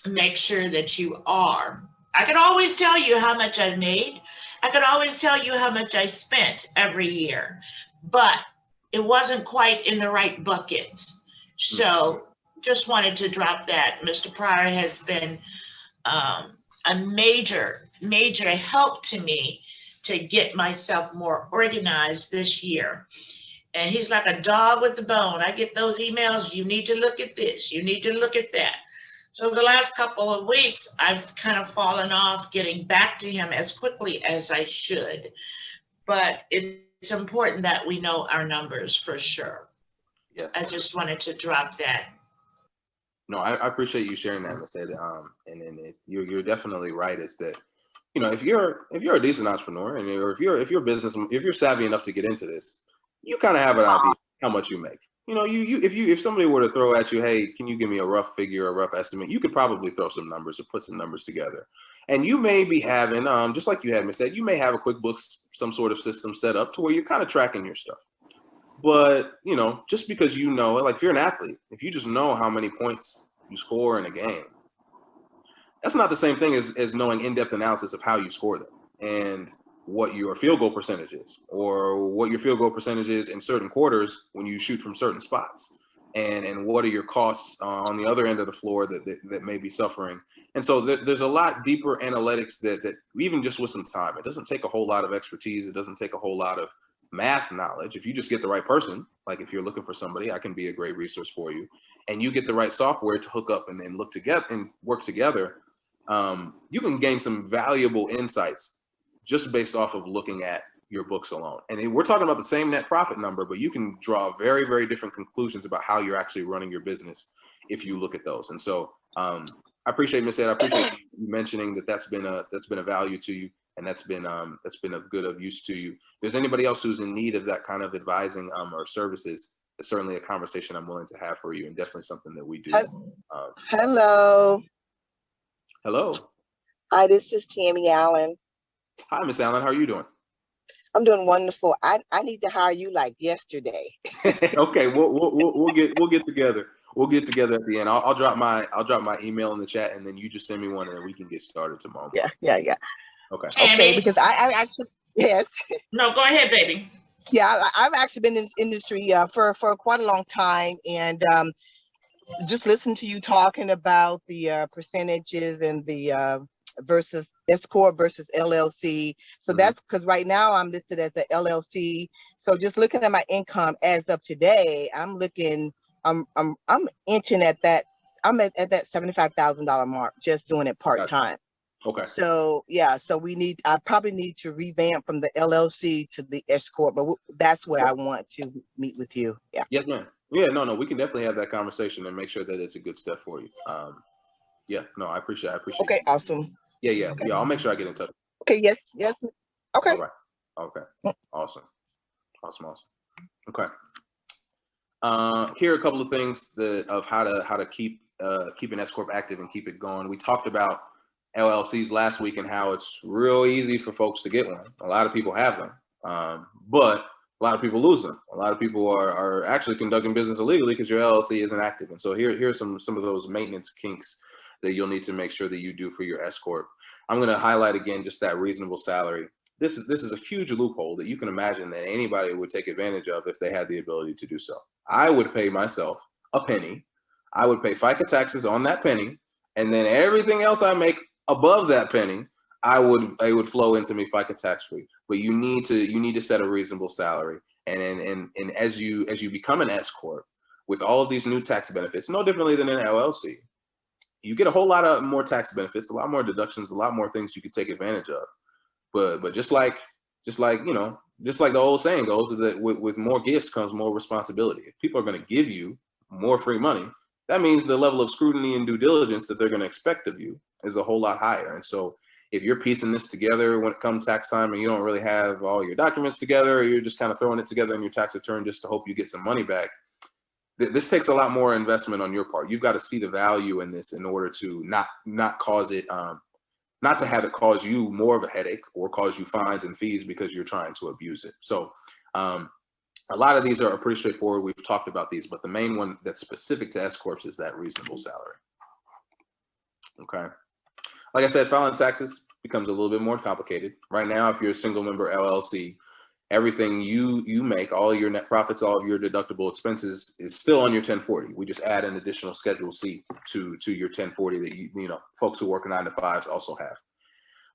make sure that you are. I can always tell you how much I've made. I can always tell you how much I spent every year. but it wasn't quite in the right buckets. So just wanted to drop that. Mr. Pryor has been a major help to me to get myself more organized this year. And he's like a dog with a bone. I get those emails, you need to look at this, you need to look at that. So the last couple of weeks, I've kind of fallen off getting back to him as quickly as I should. But it's important that we know our numbers for sure. Yeah. I just wanted to drop that. No, I appreciate you sharing that, Ms. Ed. And you're definitely right. Is that, you know, if you're a decent entrepreneur, and if you're savvy enough to get into this, you kind of have an idea how much you make. You know, if somebody were to throw at you, hey, can you give me a rough figure, a rough estimate? You could probably throw some numbers or put some numbers together. And you may be having, just like you had, Ms. Ed, you may have a QuickBooks, some sort of system set up to where you're kind of tracking your stuff. But, you know, just because you know, like if you're an athlete, if you just know how many points you score in a game, that's not the same thing as knowing in-depth analysis of how you score them and what your field goal percentage is, or what your field goal percentage is in certain quarters when you shoot from certain spots, and what are your costs on the other end of the floor that may be suffering. And so there's a lot deeper analytics that even just with some time, it doesn't take a whole lot of expertise. It doesn't take a whole lot of math knowledge. If you just get the right person, like if you're looking for somebody, I can be a great resource for you, and you get the right software to hook up and then look together and work together, you can gain some valuable insights just based off of looking at your books alone. And we're talking about the same net profit number, but you can draw very, very different conclusions about how you're actually running your business if you look at those. And so I appreciate, Ms. Ed, I appreciate you mentioning that's been a value to you, and that's been a good of use to you. If there's anybody else who's in need of that kind of advising or services, it's certainly a conversation I'm willing to have for you, and definitely something that we do. Hello. Hello. Hi, this is Tammy Allen. Hi, Miss Allen. How are you doing? I'm doing wonderful. I need to hire you like yesterday. Okay, we'll get together. We'll get together at the end. I'll drop my email in the chat, and then you just send me one, and then we can get started tomorrow. Yeah. Okay. Tammy? Okay, because I actually, yes. No, go ahead, baby. Yeah, I've actually been in this industry for quite a long time, and just listen to you talking about the percentages and the versus S Corp versus LLC. So that's because right now I'm listed as a LLC. So just looking at my income as of today, I'm inching at that. I'm at that $75,000 mark, just doing it part time. Okay. So yeah, so I probably need to revamp from the LLC to the S Corp, but that's where I want to meet with you. Yeah. Yes, ma'am. Yeah, no, we can definitely have that conversation and make sure that it's a good step for you. Yeah, no, I appreciate Okay, it. Awesome. Yeah. I'll make sure I get in touch. Okay, yes. Okay. All right. Okay. Awesome. Okay. Here are a couple of things of how to keep an S Corp active and keep it going. We talked about LLCs last week and how it's real easy for folks to get one. A lot of people have them, but a lot of people lose them. A lot of people are actually conducting business illegally because your LLC isn't active. And so here's some of those maintenance kinks that you'll need to make sure that you do for your S Corp. I'm going to highlight again just that reasonable salary. This is a huge loophole that you can imagine that anybody would take advantage of if they had the ability to do so. I would pay myself a penny. I would pay FICA taxes on that penny, and then everything else I make above that penny, it would flow into me FICA tax free. But you need to set a reasonable salary, and as you become an S Corp with all of these new tax benefits, no differently than an LLC, you get a whole lot of more tax benefits, a lot more deductions, a lot more things you can take advantage of. But just like the old saying goes, that with more gifts comes more responsibility. If people are going to give you more free money, that means the level of scrutiny and due diligence that they're going to expect of you is a whole lot higher. And so if you're piecing this together when it comes tax time and you don't really have all your documents together, or you're just kind of throwing it together in your tax return just to hope you get some money back, this takes a lot more investment on your part. You've got to see the value in this in order to not cause it, not to have it cause you more of a headache or cause you fines and fees because you're trying to abuse it. So a lot of these are pretty straightforward. We've talked about these, but the main one that's specific to S Corps is that reasonable salary. Okay. Like I said, filing taxes becomes a little bit more complicated. Right now, if you're a single member LLC everything you make, all your net profits, all of your deductible expenses is still on your 1040. We just add an additional Schedule C to your 1040 that you know folks who work 9 to 5s also have.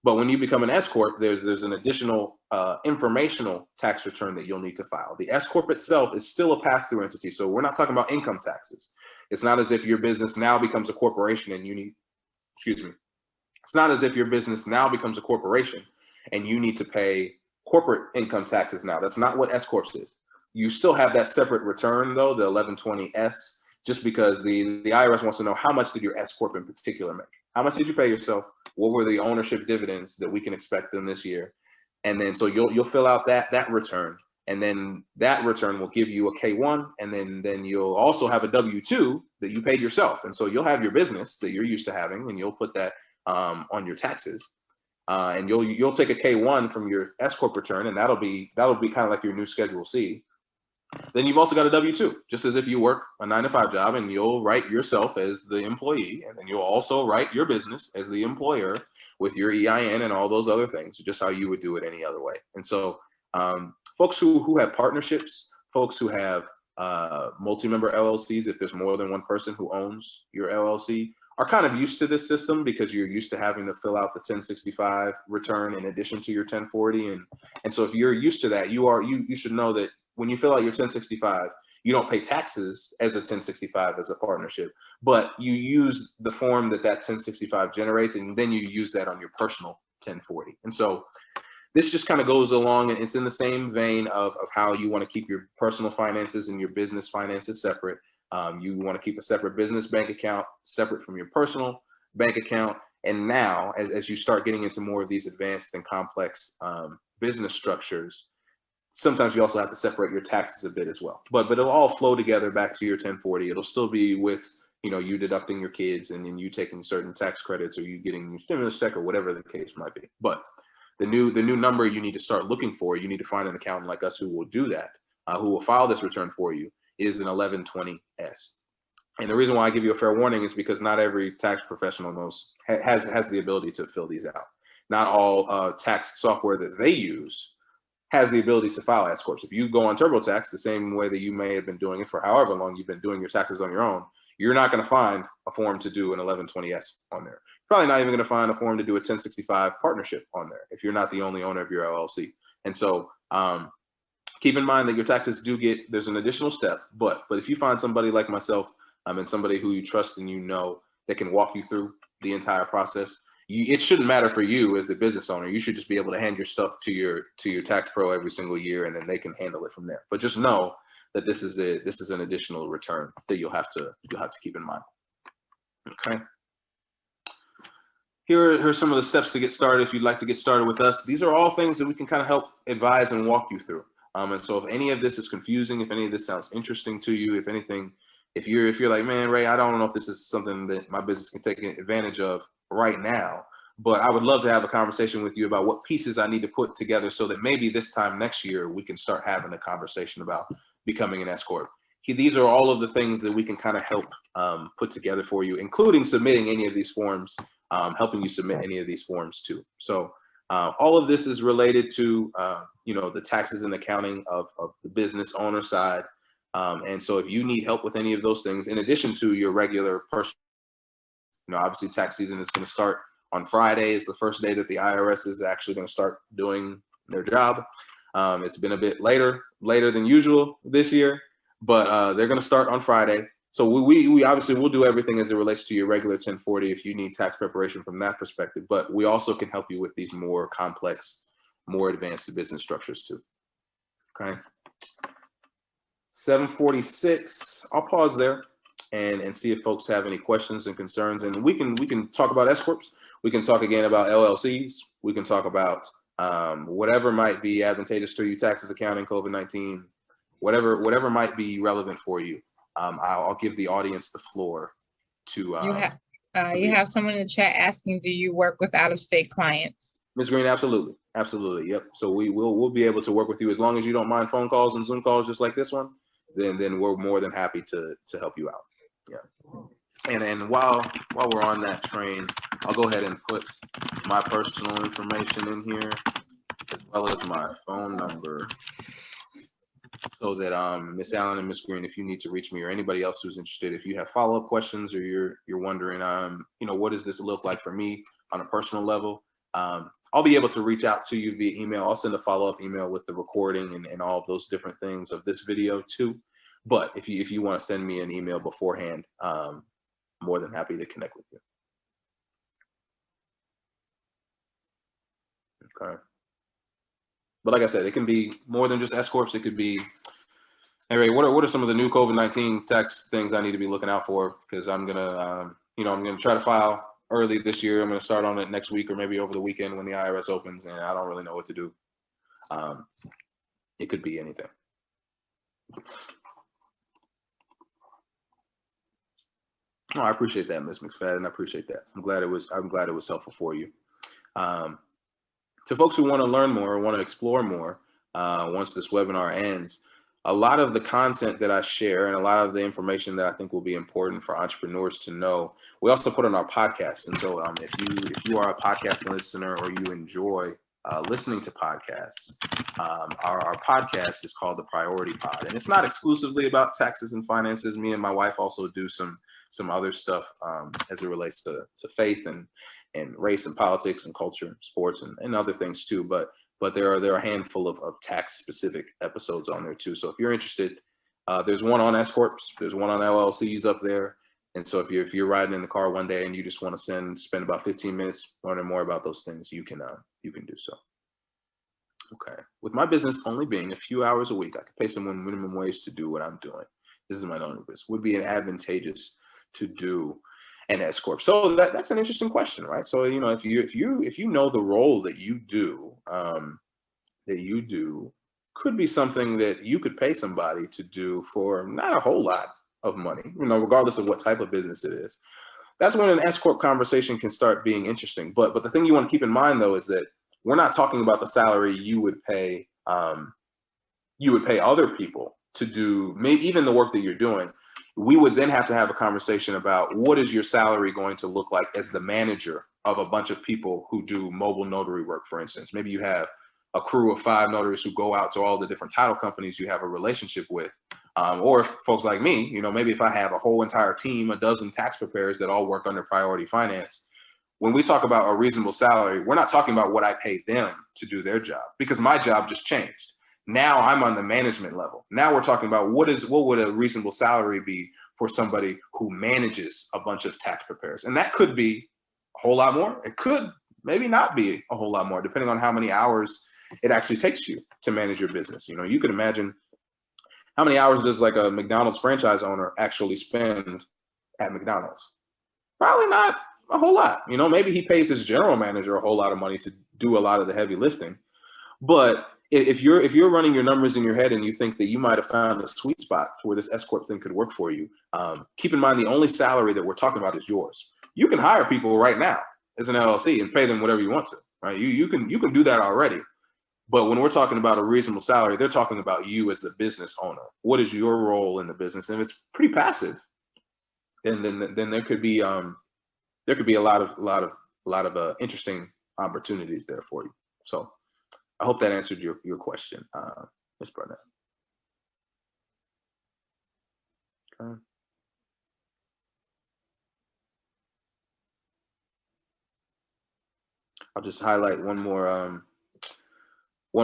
But when you become an S corp, there's an additional informational tax return that you'll need to file. The S corp itself is still a pass-through entity, so we're not talking about income taxes. It's not as if your business now becomes a corporation and you need, excuse me, it's not as if your business now becomes a corporation and you need to pay corporate income taxes now. That's not what S corps is. You still have that separate return though, the 1120S, just because the IRS wants to know how much did your S corp in particular make? How much did you pay yourself? What were the ownership dividends that we can expect in this year? And then so you'll fill out that return, and then that return will give you a K1, and then you'll also have a W-2 that you paid yourself. And so you'll have your business that you're used to having, and you'll put that on your taxes. And you'll take a K1 from your S corp return, and that'll be kind of like your new Schedule C. Then you've also got a W-2, just as if you work a 9 to 5 job, and you'll write yourself as the employee, and then you'll also write your business as the employer with your EIN and all those other things, just how you would do it any other way. And so folks who have partnerships, folks who have multi-member LLCs, if there's more than one person who owns your LLC, are kind of used to this system because you're used to having to fill out the 1065 return in addition to your 1040. And so if you're used to that, you should know that when you fill out your 1065, you don't pay taxes as a 1065 as a partnership, but you use the form that 1065 generates, and then you use that on your personal 1040. And so this just kind of goes along, and it's in the same vein of how you want to keep your personal finances and your business finances separate. You want to keep a separate business bank account separate from your personal bank account. And now, as you start getting into more of these advanced and complex business structures, sometimes you also have to separate your taxes a bit as well. But it'll all flow together back to your 1040. It'll still be with, you know, you deducting your kids and then you taking certain tax credits, or you getting your stimulus check, or whatever the case might be. But the new number you need to start looking for, you need to find an accountant like us who will do that, who will file this return for you, is an 1120S. And the reason why I give you a fair warning is because not every tax professional has the ability to fill these out. Not all tax software that they use has the ability to file S corps. If you go on TurboTax, the same way that you may have been doing it for however long you've been doing your taxes on your own, you're not going to find a form to do an 1120S on there. Probably not even going to find a form to do a 1065 partnership on there if you're not the only owner of your LLC. And so keep in mind that your taxes there's an additional step, but if you find somebody like myself and somebody who you trust and you know that can walk you through the entire process, it shouldn't matter for you as the business owner. You should just be able to hand your stuff to your tax pro every single year, and then they can handle it from there. But just know that this is an additional return that you'll have to keep in mind. Okay. Here are some of the steps to get started if you'd like to get started with us. These are all things that we can kind of help advise and walk you through. And so if any of this is confusing, if any of this sounds interesting to you, if anything, if you're like, man, Ray, I don't know if this is something that my business can take advantage of right now, but I would love to have a conversation with you about what pieces I need to put together so that maybe this time next year we can start having a conversation about becoming an S corp. These are all of the things that we can kind of help put together for you, including submitting any of these forms, helping you submit any of these forms too. So all of this is related to the taxes and accounting of the business owner side. And so if you need help with any of those things, in addition to your regular personal, obviously tax season is going to start on Friday. It's the first day that the IRS is actually going to start doing their job. It's been a bit later than usual this year, but they're going to start on Friday. So we obviously will do everything as it relates to your regular 1040 if you need tax preparation from that perspective, but we also can help you with these more complex, more advanced business structures too. Okay. 7:46. I'll pause there and see if folks have any questions and concerns, and we can talk about S corps. We can talk again about LLCs. We can talk about whatever might be advantageous to you, taxes, accounting, COVID-19, whatever might be relevant for you. I'll give the audience the floor to. You have someone in the chat asking, do you work with out-of-state clients? Ms. Green, absolutely, yep. So we'll be able to work with you as long as you don't mind phone calls and Zoom calls just like this one. Then we're more than happy to help you out. Yeah. And while we're on that train, I'll go ahead and put my personal information in here. as well as my phone number, so that Miss Allen and Miss Green, if you need to reach me, or anybody else who's interested, if you have follow-up questions, or you're wondering, what does this look like for me on a personal level, I'll be able to reach out to you via email. I'll send a follow-up email with the recording and all of those different things of this video too. But if you want to send me an email beforehand, I'm more than happy to connect with you. Okay. But like I said, it can be more than just S corps. It could be, hey Ray, what are some of the new COVID-19 tax things I need to be looking out for? Because I'm gonna, I'm gonna try to file early this year. I'm gonna start on it next week or maybe over the weekend when the IRS opens, and I don't really know what to do. It could be anything. Oh, I appreciate that, Ms. McFadden. I appreciate that. I'm glad it was helpful for you. To folks who want to learn more, want to explore more, once this webinar ends, a lot of the content that I share and a lot of the information that I think will be important for entrepreneurs to know, we also put on our podcast. And so if you are a podcast listener or you enjoy listening to podcasts, our podcast is called The Priority Pod. And it's not exclusively about taxes and finances. Me and my wife also do some other stuff as it relates to faith and race and politics and culture, sports and other things too. But there are a handful of tax specific episodes on there too. So if you're interested, there's one on S corps, there's one on LLCs up there. And so if you're riding in the car one day and you just want to spend about 15 minutes learning more about those things, you can do so. Okay. With my business only being a few hours a week, I could pay someone minimum wage to do what I'm doing. This is my own business. Would be advantageous to do an S corp? So that's an interesting question, right? So if you know the role that you do, could be something that you could pay somebody to do for not a whole lot of money, regardless of what type of business it is. That's when an S corp conversation can start being interesting. But the thing you want to keep in mind though is that we're not talking about the salary you would pay other people to do maybe even the work that you're doing. We would then have to have a conversation about what is your salary going to look like as the manager of a bunch of people who do mobile notary work, for instance. Maybe you have a crew of 5 notaries who go out to all the different title companies you have a relationship with. Or if folks like me, maybe if I have a whole entire team, a dozen tax preparers that all work under Priority Finance. When we talk about a reasonable salary, we're not talking about what I pay them to do their job, because my job just changed. Now I'm on the management level. Now we're talking about what would a reasonable salary be for somebody who manages a bunch of tax preparers. And that could be a whole lot more. It could maybe not be a whole lot more, depending on how many hours it actually takes you to manage your business. You could imagine how many hours does like a McDonald's franchise owner actually spend at McDonald's? Probably not a whole lot. Maybe he pays his general manager a whole lot of money to do a lot of the heavy lifting. But if you're running your numbers in your head and you think that you might have found a sweet spot where this S corp thing could work for you, keep in mind the only salary that we're talking about is yours. You can hire people right now as an LLC and pay them whatever you want to, right? You can do that already. But when we're talking about a reasonable salary, they're talking about you as the business owner. What is your role in the business? And if it's pretty passive, then there could be a lot of interesting opportunities there for you. So I hope that answered your question, Ms. Barnett. Okay. I'll just highlight one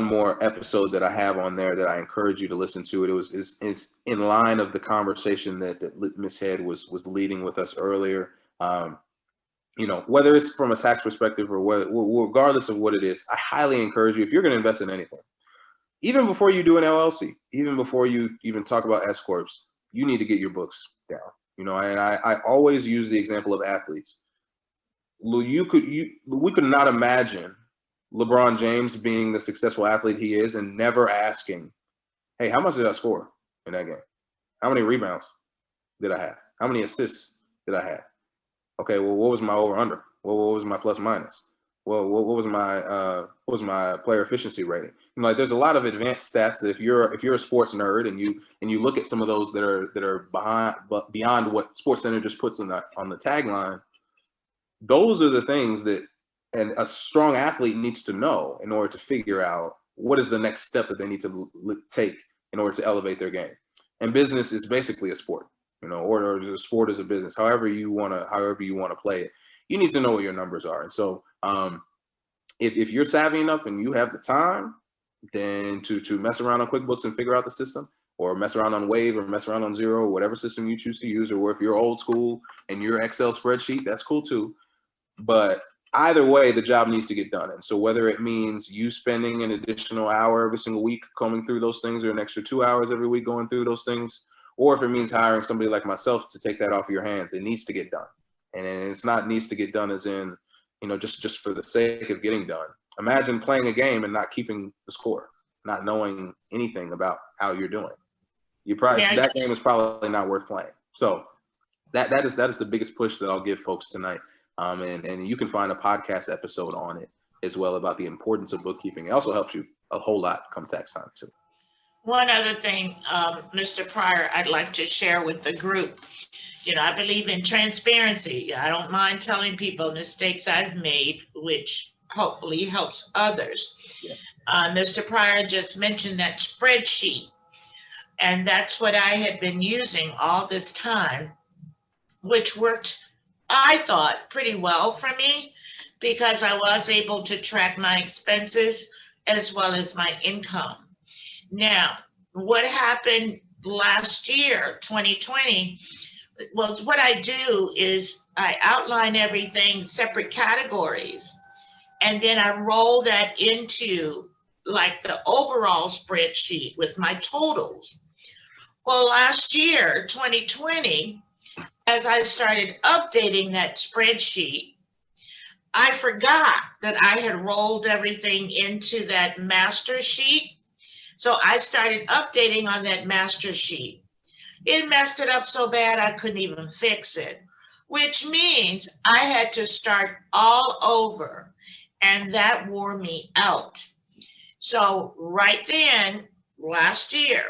more episode that I have on there that I encourage you to listen to. It's in line of the conversation that Ms. Head was leading with us earlier. Whether it's from a tax perspective or regardless of what it is, I highly encourage you, if you're going to invest in anything, even before you do an LLC, even before you even talk about S corps, you need to get your books down. And I always use the example of athletes. We could not imagine LeBron James being the successful athlete he is and never asking, hey, how much did I score in that game? How many rebounds did I have? How many assists did I have? Okay, well, what was my over under? What was my plus minus? Well, what was my player efficiency rating? There's a lot of advanced stats that if you're a sports nerd and you look at some of those that are beyond what SportsCenter just puts on the tagline, those are the things that And a strong athlete needs to know in order to figure out what is the next step that they need to take in order to elevate their game. And business is basically a sport, or a sport is a business. However you want to play it, you need to know what your numbers are. And so, if you're savvy enough and you have the time, then to mess around on QuickBooks and figure out the system, or mess around on Wave, or mess around on Xero, whatever system you choose to use, or if you're old school and your Excel spreadsheet, that's cool too. But either way, the job needs to get done. And so whether it means you spending an additional hour every single week combing through those things, or an extra 2 hours every week going through those things, or if it means hiring somebody like myself to take that off your hands, it needs to get done. And it's not needs to get done as in, just for the sake of getting done. Imagine playing a game and not keeping the score, not knowing anything about how you're doing. That game is probably not worth playing. So that is the biggest push that I'll give folks tonight. And you can find a podcast episode on it as well about the importance of bookkeeping. It also helps you a whole lot come tax time too. One other thing, Mr. Pryor, I'd like to share with the group. I believe in transparency. I don't mind telling people mistakes I've made, which hopefully helps others. Yeah. Mr. Pryor just mentioned that spreadsheet, and that's what I had been using all this time, which worked, I thought, pretty well for me, because I was able to track my expenses as well as my income. Now, what happened last year, 2020, well, what I do is I outline everything, separate categories, and then I roll that into like the overall spreadsheet with my totals. Well, last year, 2020, as I started updating that spreadsheet, I forgot that I had rolled everything into that master sheet. So I started updating on that master sheet. It messed it up so bad I couldn't even fix it, which means I had to start all over, and that wore me out. So right then, last year,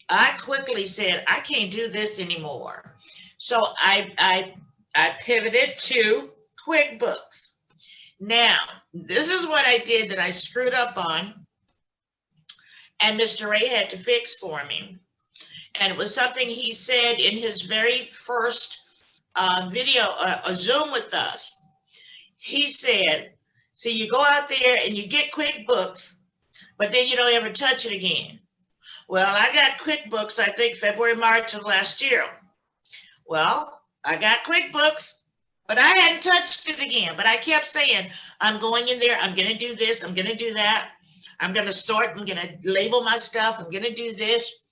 I quickly said, I can't do this anymore. So I pivoted to QuickBooks. Now, this is what I did that I screwed up on, and Mr. Ray had to fix for me. And it was something he said in his very first video, a Zoom with us. He said, see, you go out there and you get QuickBooks, but then you don't ever touch it again. Well, I got QuickBooks, I think February, March of last year. Well, I got QuickBooks, but I hadn't touched it again. But I kept saying, I'm going in there, I'm going to do this, I'm going to do that. I'm going to sort, I'm going to label my stuff, I'm going to do this.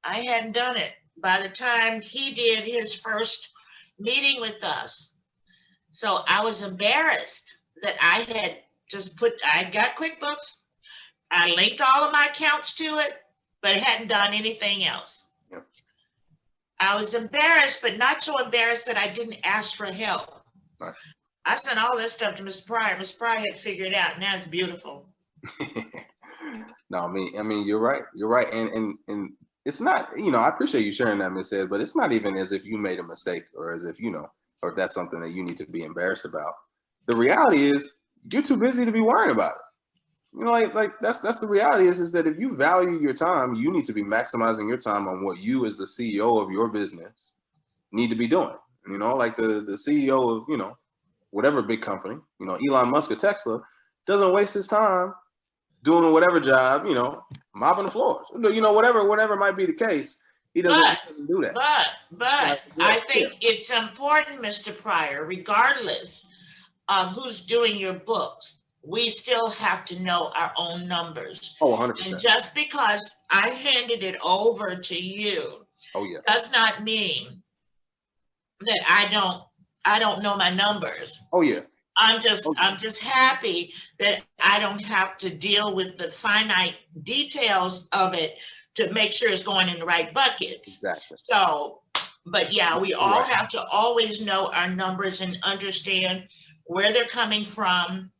I hadn't done it by the time he did his first meeting with us. So I was embarrassed that I had just I got QuickBooks. I linked all of my accounts to it, but I hadn't done anything else. Yep. I was embarrassed, but not so embarrassed that I didn't ask for help. Right. I sent all this stuff to Mr. Pryor. Mr. Pryor had figured it out. Now it's beautiful. No, I mean, you're right. You're right. And it's not, I appreciate you sharing that, Ms. Ed, but it's not even as if you made a mistake or as if, or if that's something that you need to be embarrassed about. The reality is you're too busy to be worrying about it. Like that's the reality is that if you value your time, you need to be maximizing your time on what you as the CEO of your business need to be doing. Like the CEO of, whatever big company, Elon Musk or Tesla doesn't waste his time doing whatever job, mopping the floors, whatever might be the case. He doesn't do that. But I think it's important, Mr. Pryor, regardless of who's doing your books, we still have to know our own numbers. Oh, 100%. And just because I handed it over to you, does not mean that I don't know my numbers. Oh yeah. I'm just happy that I don't have to deal with the finite details of it to make sure it's going in the right buckets. Exactly. So, but yeah, we all have to always know our numbers and understand where they're coming from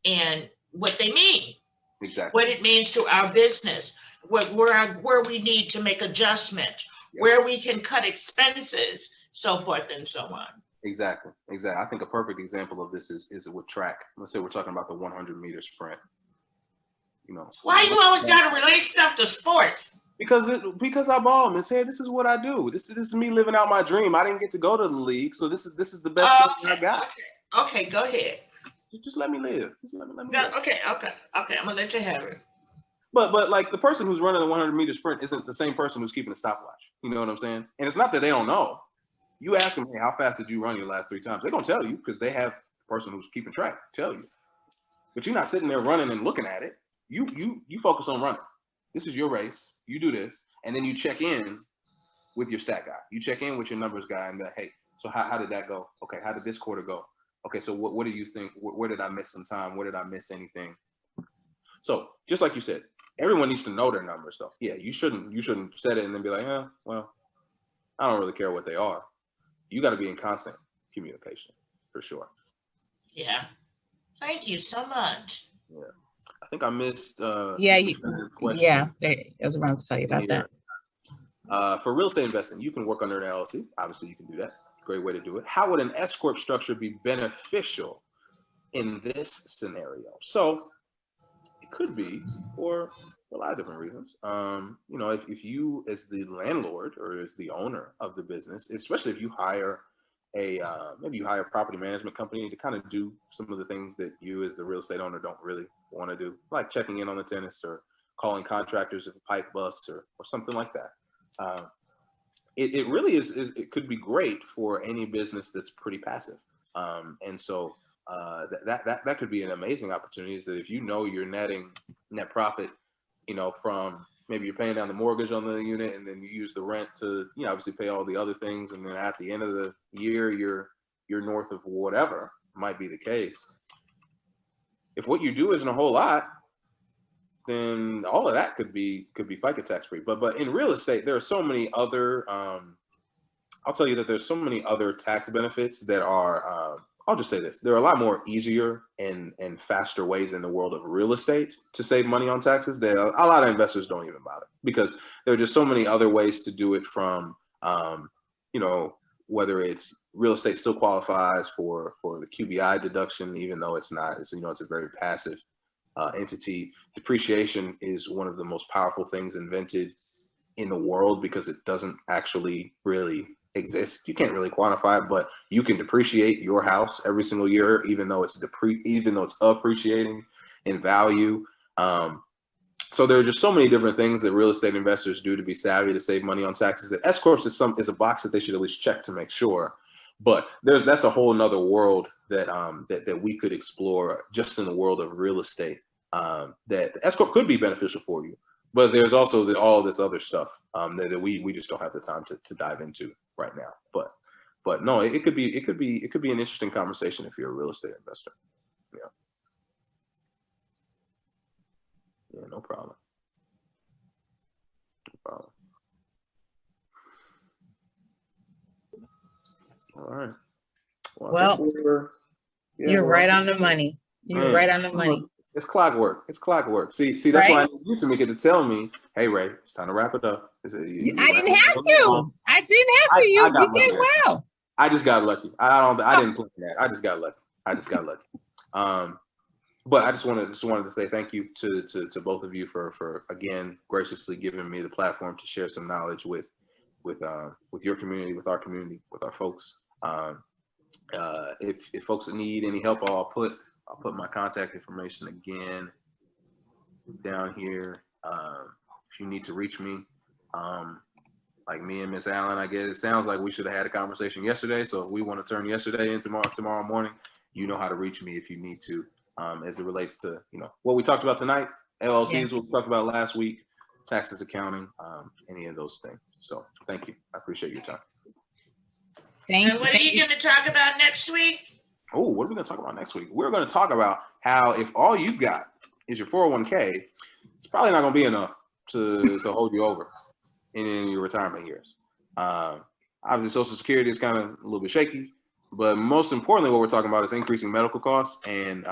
and what they mean. Exactly. What it means to our business, where we need to make adjustment, where we can cut expenses, so forth and so on. Exactly. I think a perfect example of this is with track. Let's say we're talking about the 100-meter sprint. You know, Why you always got to relate stuff to sports? Because I ball, Miss Head. This is what I do. This is me living out my dream. I didn't get to go to the league, so this is the best thing I got. Okay, go ahead. Just let me live. Just let me No, live. okay. I'm gonna let you have it. But like the person who's running the 100-meter sprint isn't the same person who's keeping a stopwatch. You know what I'm saying? And it's not that they don't know. You ask them, hey, how fast did you run your last 3 times? They're gonna tell you because they have the person who's keeping track tell you. But you're not sitting there running and looking at it. You focus on running. This is your race. You do this, and then you check in with your stat guy. You check in with your numbers guy and be like, hey, so how did that go? Okay, how did this quarter go? Okay, so what do you think? Where did I miss some time? Where did I miss anything? So just like you said, everyone needs to know their numbers though. Yeah, you shouldn't set it and then be like, well, I don't really care what they are. You got to be in constant communication for sure. Yeah. Thank you so much. Yeah. I think I missed Yeah, question. yeah, I was about to tell you about that. For real estate investing, you can work under an LLC. Obviously, you can do that. Great way to do it. How would an S corp structure be beneficial in this scenario? So it could be for a lot of different reasons. You know, if you as the landlord or as the owner of the business, especially if you hire maybe you hire a property management company to kind of do some of the things that you as the real estate owner don't really want to do, like checking in on the tenants or calling contractors if a pipe busts or something like that. It really is it could be great for any business that's pretty passive. And so that could be an amazing opportunity, is that if you know you're netting net profit, you know, from maybe you're paying down the mortgage on the unit and then you use the rent to, you know, obviously pay all the other things. And then at the end of the year, you're north of whatever might be the case. If what you do isn't a whole lot, then all of that could be FICA tax free. But in real estate, there are so many other, I'll tell you that there's so many other tax benefits that are, I'll just say this, there are a lot more easier and faster ways in the world of real estate to save money on taxes that a lot of investors don't even bother, because there are just so many other ways to do it, from, you know, whether it's real estate still qualifies for the QBI deduction, even though it's not, it's, you know, it's a very passive entity. Depreciation is one of the most powerful things invented in the world because it doesn't actually really exist. You can't really quantify it, but you can depreciate your house every single year, even though it's appreciating in value. So there are just so many different things that real estate investors do to be savvy to save money on taxes, that S corps is a box that they should at least check to make sure. But that's a whole nother world that that we could explore just in the world of real estate. That the S corp could be beneficial for you, but there's also all this other stuff that we just don't have the time to dive into right now. But no, it could be an interesting conversation if you're a real estate investor. Yeah, no problem. All right. Well, you're right on the money. You're right on the money. It's clockwork. See, that's why I need you, Tamika, to tell me, hey, Ray, it's time to wrap it up. I didn't have to. You did well. I just got lucky. I didn't plan that. I just got lucky. But I just wanted to say thank you to both of you for again graciously giving me the platform to share some knowledge with your community, with our community, with our folks. If folks need any help, I'll put my contact information again down here. If you need to reach me, like me and Miss Allen, I guess it sounds like we should have had a conversation yesterday. So if we want to turn yesterday into tomorrow morning, you know how to reach me if you need to, as it relates to, you know, what we talked about tonight, LLCs, yes, what we talked about last week, taxes, accounting, any of those things. So thank you. I appreciate your time. And what are you going to talk about next week? Oh, what are we going to talk about next week? We're going to talk about how if all you've got is your 401k, it's probably not going to be enough to hold you over in your retirement years. Obviously, Social Security is kind of a little bit shaky, but most importantly, what we're talking about is increasing medical costs and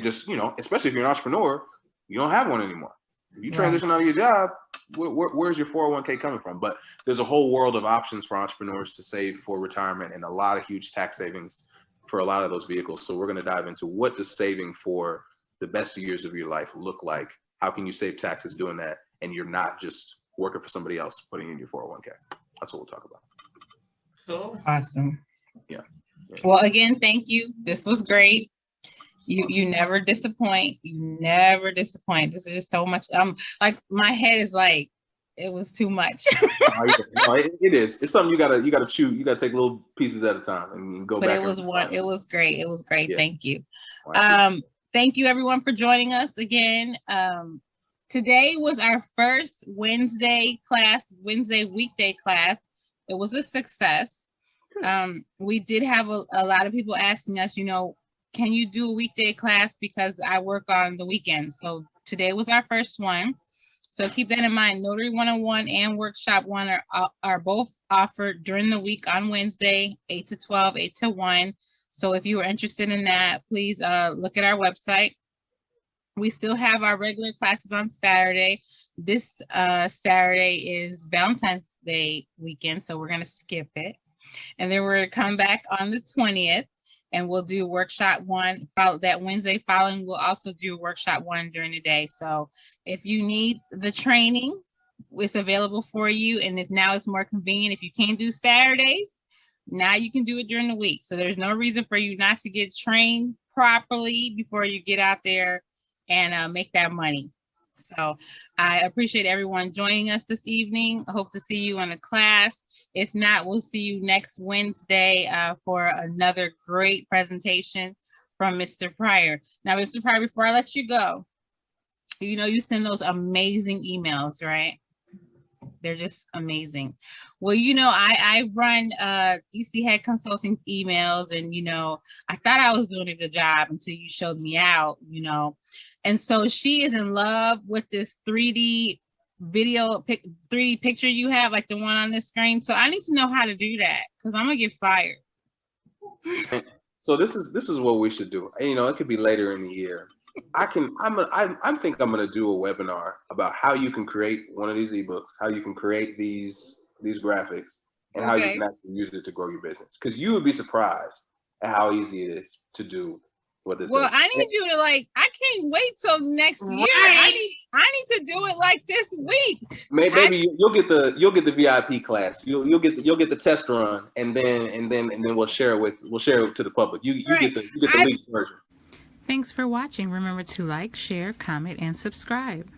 just, you know, especially if you're an entrepreneur, you don't have one anymore. If you transition out of your job, where's your 401k coming from? But there's a whole world of options for entrepreneurs to save for retirement, and a lot of huge tax savings for a lot of those vehicles. So we're going to dive into what does saving for the best years of your life look like? How can you save taxes doing that? And you're not just working for somebody else, putting in your 401k. That's what we'll talk about. Cool. Awesome. Yeah. Well, again, thank you. This was great. You never disappoint. You never disappoint. This is just so much. Like my head is like, it was too much. No, it is. It's something you gotta chew. You gotta take little pieces at a time and go But back. it was great. It was great. Yeah. Thank you. Wow. Thank you everyone for joining us again. Today was our first Wednesday weekday class. It was a success. We did have a lot of people asking us, can you do a weekday class, because I work on the weekends. So today was our first one. So keep that in mind. Notary 101 and Workshop 1 are both offered during the week on Wednesday, 8 to 12, 8 to 1. So if you are interested in that, please look at our website. We still have our regular classes on Saturday. This Saturday is Valentine's Day weekend, so we're going to skip it. And then we're going to come back on the 20th. And we'll do Workshop 1. That Wednesday following, we'll also do Workshop 1 during the day. So if you need the training, it's available for you. And if now it's more convenient, if you can't do Saturdays, now you can do it during the week. So there's no reason for you not to get trained properly before you get out there and make that money. So I appreciate everyone joining us this evening. I hope to see you in a class. If not, we'll see you next Wednesday for another great presentation from Mr. Pryor. Now, Mr. Pryor, before I let you go, you send those amazing emails, right? They're just amazing. Well, I run EC Head Consulting's emails, and, I thought I was doing a good job until you showed me out, And so she is in love with this 3D video, 3D picture you have, like the one on this screen. So I need to know how to do that, because I'm going to get fired. So this is what we should do. It could be later in the year. I think I'm gonna do a webinar about how you can create one of these ebooks, how you can create these graphics, and how you can actually use it to grow your business. Because you would be surprised at how easy it is to do what this is. Well, I need you to I can't wait till next year. Right. I need to do it like this week. Maybe you'll get the VIP class. You'll get the test run, and then we'll share it to the public. You get the least version. Thanks for watching. Remember to like, share, comment, and subscribe.